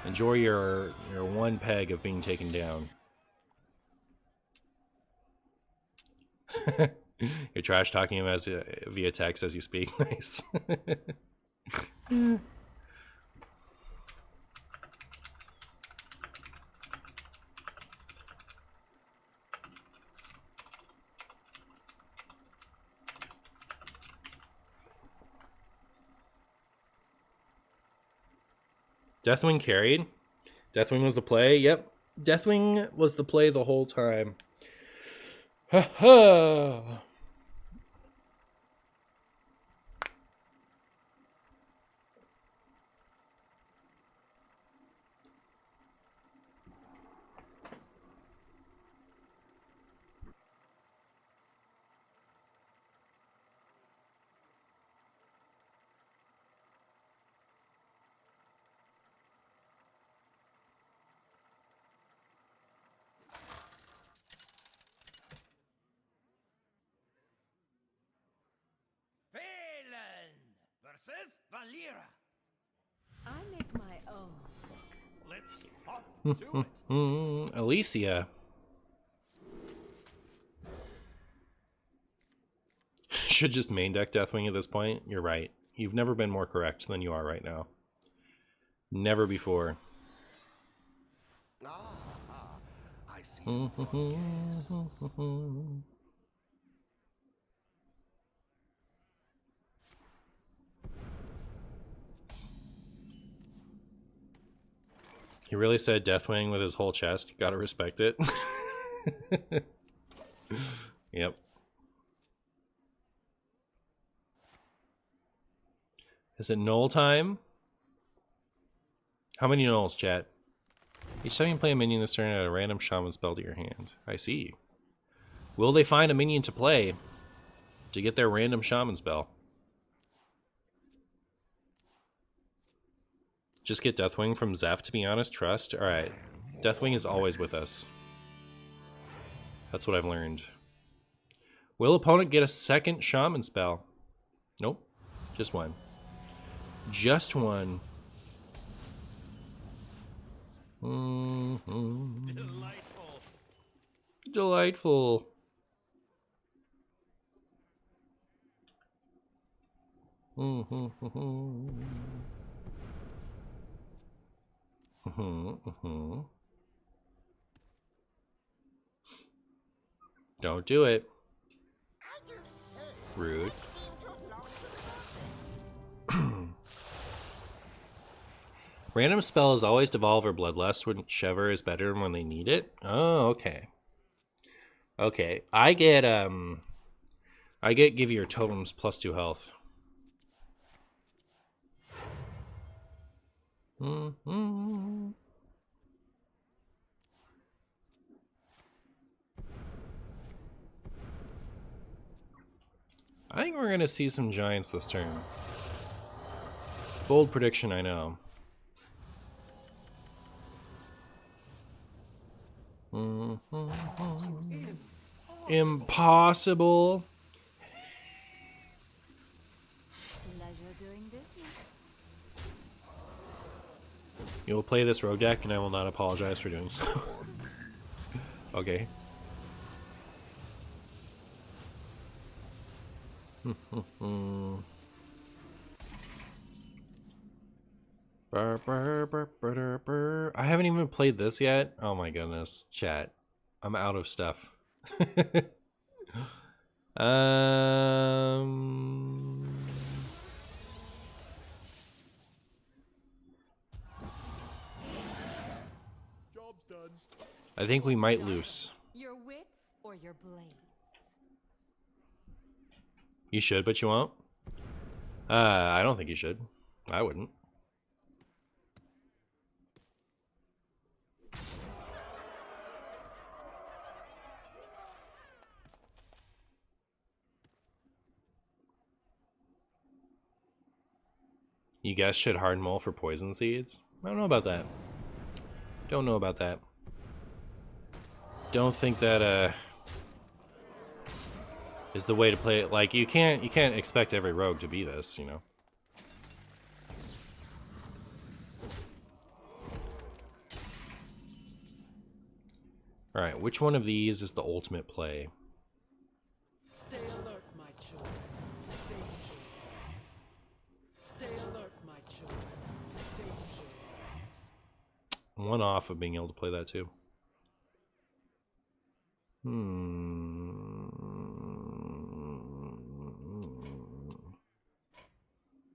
Enjoy your one peg of being taken down. You're trash talking him as via text as you speak. Nice. Deathwing carried. Deathwing was the play. Yep. Deathwing was the play the whole time. Ha ha. Versus Valera. I make my own. Let's hop to it. Alicia. Should just main deck Deathwing at this point. You're right. You've never been more correct than you are right now. Never before. I see. He really said Deathwing with his whole chest. Gotta respect it. Yep. Is it null time? How many nulls, chat? Each time you play a minion this turn, add a random shaman spell to your hand. I see. Will they find a minion to play to get their random shaman spell? Just get Deathwing from Zeph, to be honest. Trust. Alright. Deathwing is always with us. That's what I've learned. Will opponent get a second Shaman spell? Nope. Just one. Just one. Delightful. Delightful. Don't do it. Rude. Random spell is always Devolve or Bloodlust, whichever is better when they need it. Oh, okay. Okay. I get give your totems +2 health. I think we're gonna see some giants this turn. Bold prediction, I know. Impossible. Pleasure doing business. You will play this rogue deck, and I will not apologize for doing so. Okay. I haven't even played this yet. Oh my goodness, chat. I'm out of stuff. Job's done. I think we might lose. Your wits or your blades? You should, but you won't. I don't think you should. I wouldn't. You guys should hard mull for poison seeds? I don't know about that. Don't know about that. Don't think that is the way to play it. Like you can't expect every rogue to be this, you know. Alright, which one of these is the ultimate play? Stay alert, my children. Danger awaits. Stay alert, my children. Danger awaits. One off of being able to play that too.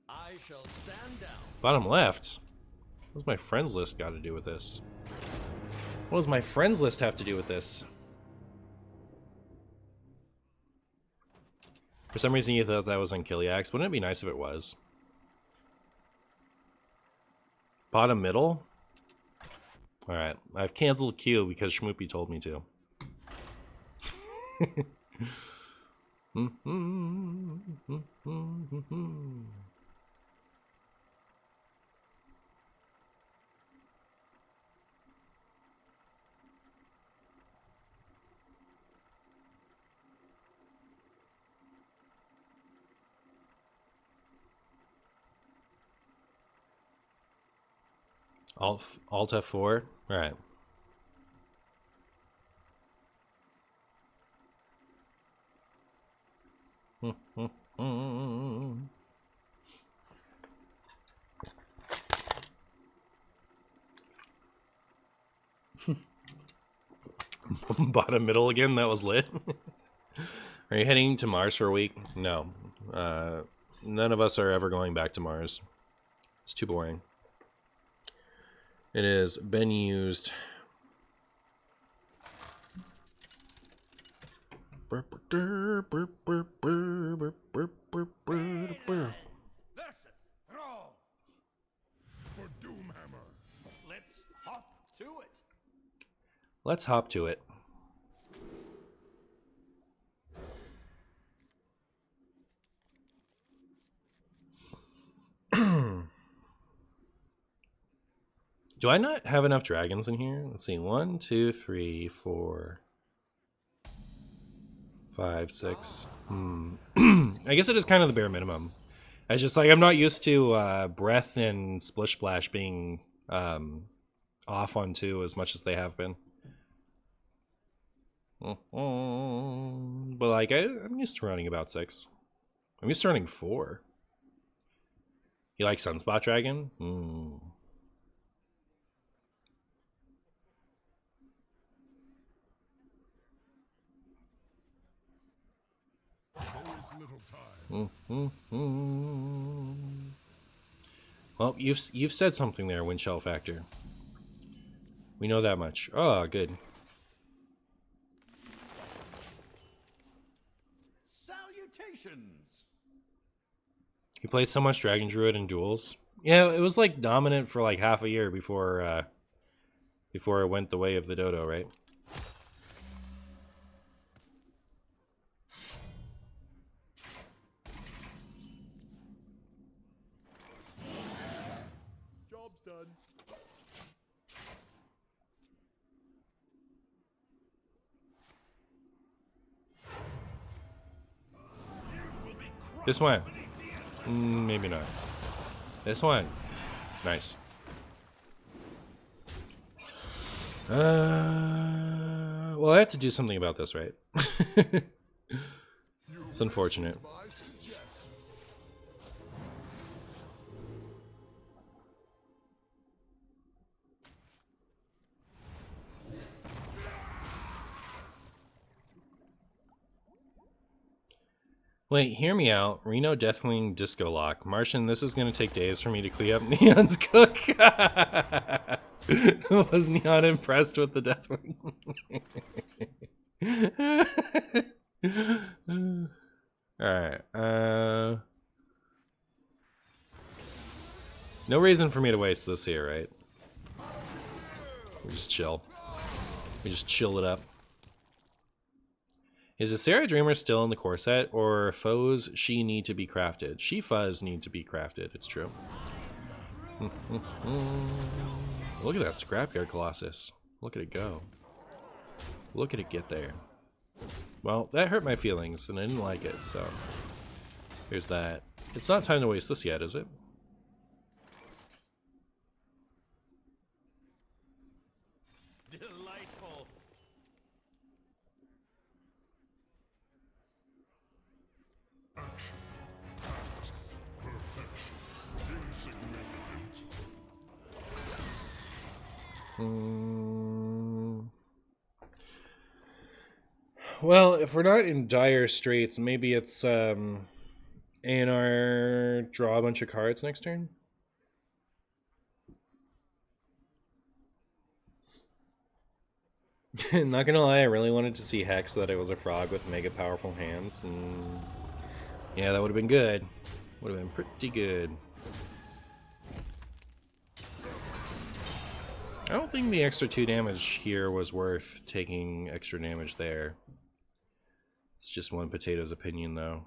I shall stand down. Bottom left. What does my friends list got to do with this? What does my friends list have to do with this? For some reason you thought that was on Kiliax. Wouldn't it be nice if it was? Bottom middle? Alright. I've canceled Q because Schmoopy told me to. Alt F4? Alright. Bottom middle again? That was lit. Are you heading to Mars for a week? No. None of us are ever going back to Mars. It's too boring. It has been used. Versus throw. For Doomhammer. Let's hop to it. Let's hop to it. Do I not have enough dragons in here? Let's see. 1, 2, 3, 4, 5, 6. I guess it is kind of the bare minimum. I just like I'm not used to breath and splish splash being off on 2 as much as they have been. But like I'm used to running about 6. I'm used to running 4. You like Sunspot Dragon? Well, you've said something there, Windshell Factor. We know that much. Oh, good. Salutations. He played so much Dragon Druid in duels. Yeah, it was like dominant for like half a year before it went the way of the dodo, right? Job's done. This one. Maybe not. This one. Nice. Well, I have to do something about this, right? It's unfortunate. I suggest. Wait, hear me out. Reno Deathwing Disco Lock. Martian, this is gonna take days for me to clean up Neon's cook. Was Neon impressed with the Deathwing? Alright, no reason for me to waste this here, right? We just chill. We just chill it up. Is Ysera Dreamer still in the core set, or foes she need to be crafted? She fuzz need to be crafted, it's true. Look at that Scrapyard Colossus. Look at it go. Look at it get there. Well, that hurt my feelings, and I didn't like it, so... There's that. It's not time to waste this yet, is it? Delightful. Well, if we're not in dire straits, maybe it's ANR draw a bunch of cards next turn. Not gonna lie, I really wanted to see Hex so that it was a frog with mega powerful hands. And yeah, that would have been good. Would have been pretty good. I don't think the extra 2 damage here was worth taking extra damage there. It's just one potato's opinion, though.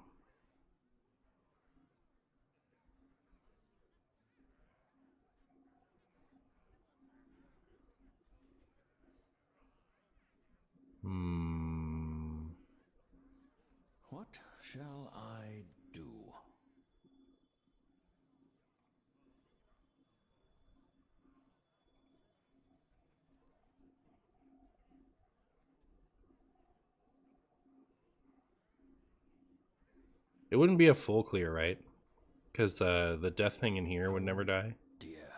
What shall I do? It wouldn't be a full clear, right? Because the death thing in here would never die. Dear.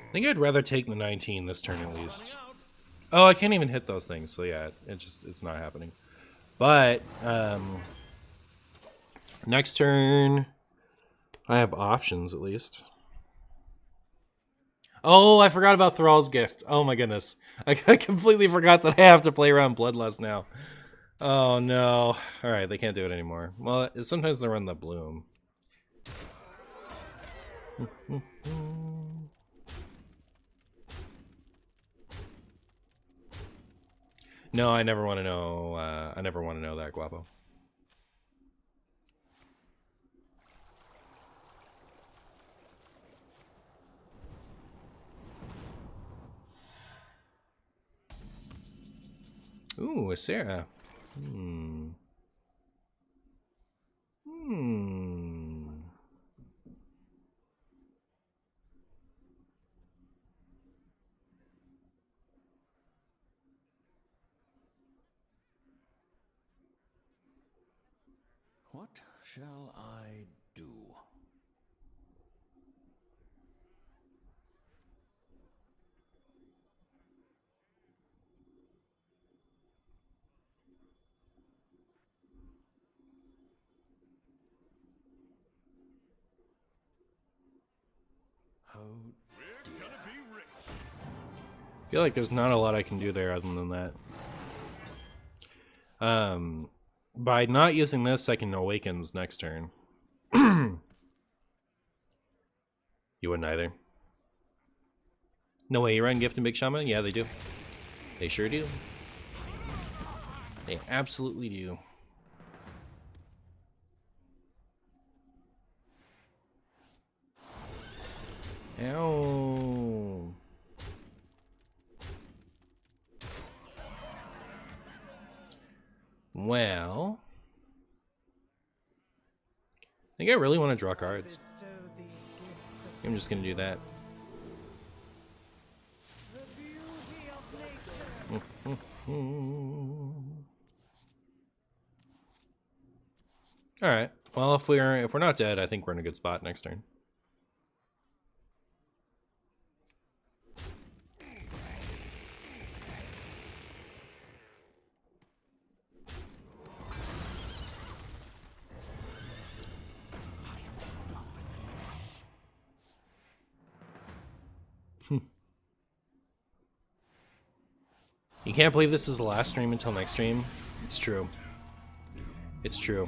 I think I'd rather take the 19 this turn at least. Oh, I can't even hit those things, so yeah, it's not happening. But next turn I have options at least. Oh, I forgot about Thrall's Gift. Oh my goodness. I completely forgot that I have to play around Bloodlust now. Oh no. Alright, they can't do it anymore. Well, sometimes they run the Bloom. No, I never want to know. I never want to know that, Guapo. Ooh, Ysera. Hmm. What shall I do? Oh, We're gonna be rich. I feel like there's not a lot I can do there other than that. By not using this, I can Awakens next turn. You wouldn't either. No way, you run Gift and Big Shaman? Yeah, they do. They sure do. They absolutely do. Ow. Well, I think I really want to draw cards. Bestow these gifts of I'm just gonna do that. the beauty of nature. All right. Well, if we're not dead, I think we're in a good spot next turn. You can't believe this is the last stream until next stream. It's true. It's true.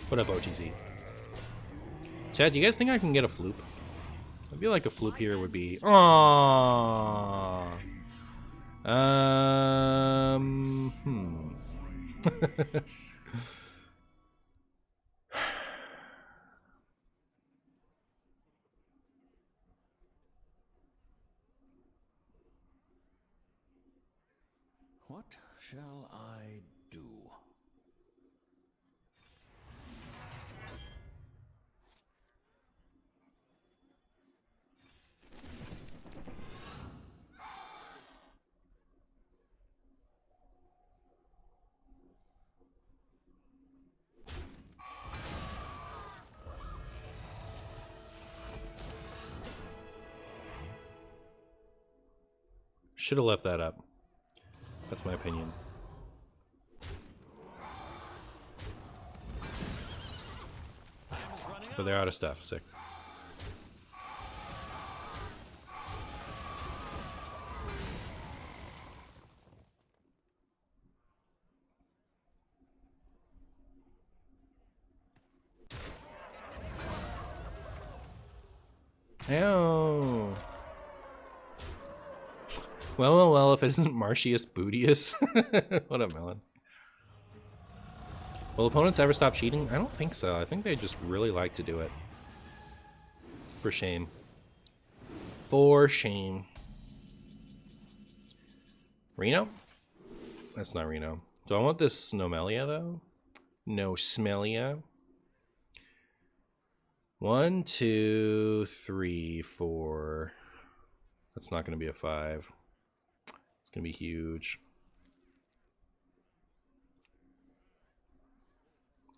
What up, OTZ? Chad, do you guys think I can get a floop? I feel like a floop here would be... Aww. what shall I do? Should have left that up. That's my opinion. But they're out of stuff. Sick. Ow. Well, if it isn't Martius Bootius. What up, Melon? Will opponents ever stop cheating? I don't think so. I think they just really like to do it. For shame. For shame. Reno? That's not Reno. Do I want this Nomelia, though? No Smelia. 1, 2, 3, 4. That's not going to be a 5. It's going to be huge.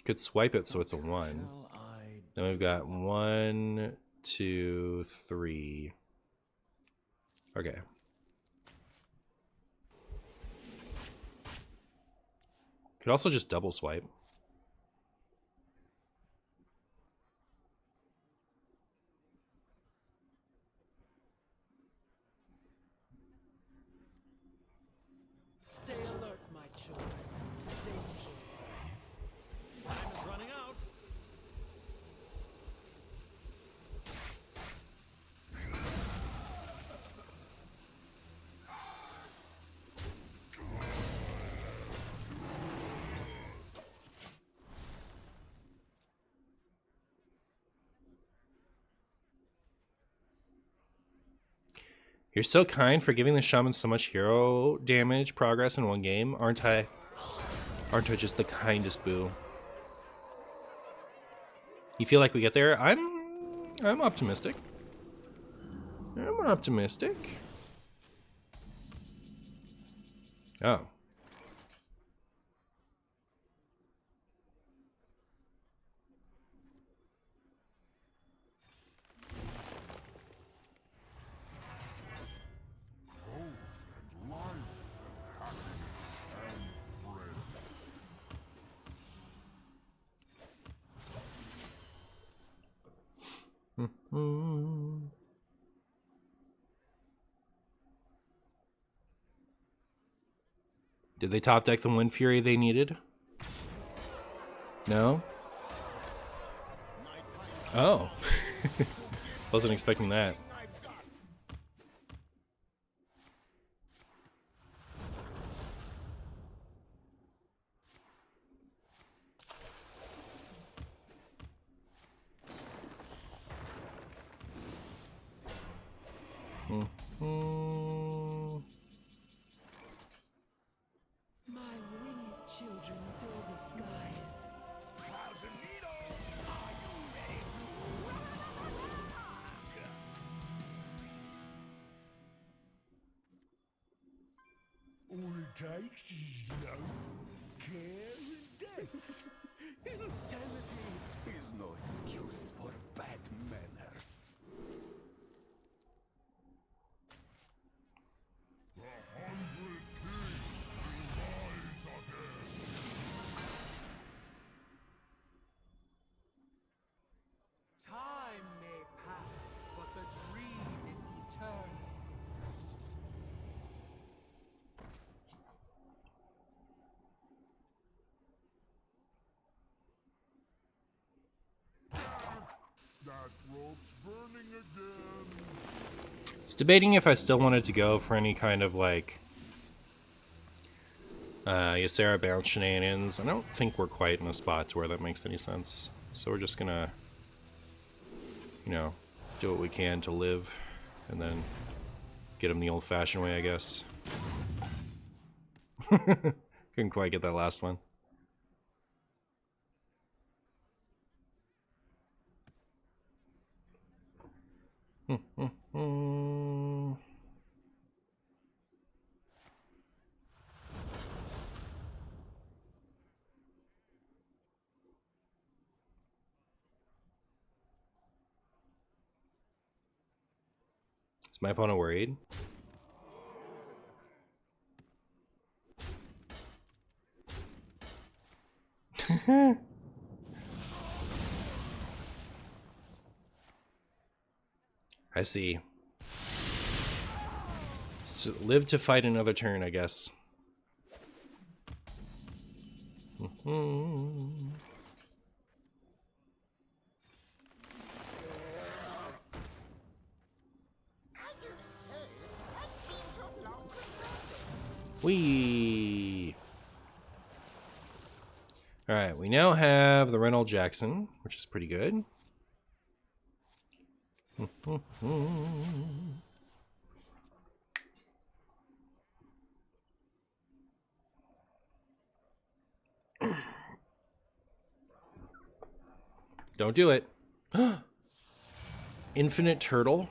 Could swipe it so it's a 1. Shall I Then we've got 1, 2, 3. Okay. Could also just double swipe. Stay alert, my children. Danger waits. Time is running out. You're so kind for giving the shaman so much hero damage progress in one game. Aren't I? Aren't I just the kindest boo? You feel like we get there? I'm optimistic. I'm optimistic. Oh. Did they top deck the Wind Fury they needed? No? Oh. Wasn't expecting that. My winged children fill the skies. All it takes is love, care, and death. Insanity is no excuse for bad manners. Time may pass, but the dream is eternal. That rope's burning again. I was debating if I still wanted to go for any kind of like Ysera bounce shenanigans. I don't think we're quite in a spot to where that makes any sense. So we're just gonna, you know, do what we can to live and then get him the old-fashioned way, I guess. Couldn't quite get that last one. Is my opponent worried? I see. So live to fight another turn, I guess. Whee! Alright, we now have the Reynolds Jackson, which is pretty good. Don't do it. Infinite Turtle.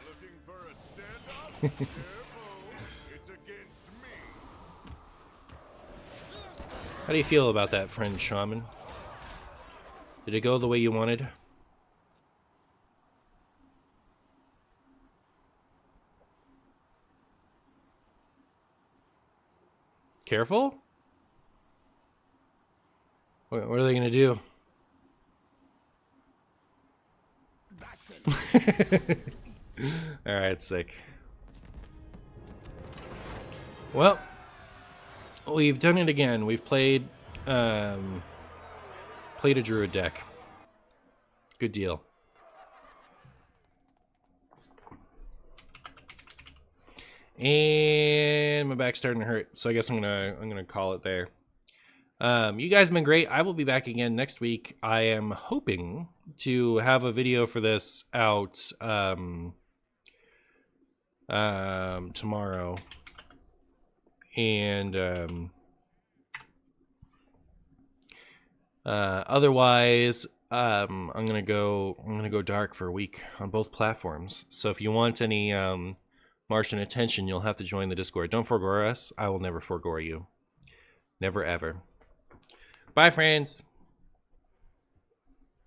Looking for a standoff? Careful, it's against me. How do you feel about that, friend Shaman? Did it go the way you wanted? Careful? What are they gonna do? Alright, sick. Well, we've done it again. We've played a Druid deck. Good deal. And my back's starting to hurt, so I guess I'm gonna call it there. You guys have been great. I will be back again next week. I am hoping to have a video for this out tomorrow. And otherwise, I'm gonna go dark for a week on both platforms. So if you want any Martian attention, you'll have to join the Discord. Don't forgo us. I will never forgo you. Never ever. Bye, friends.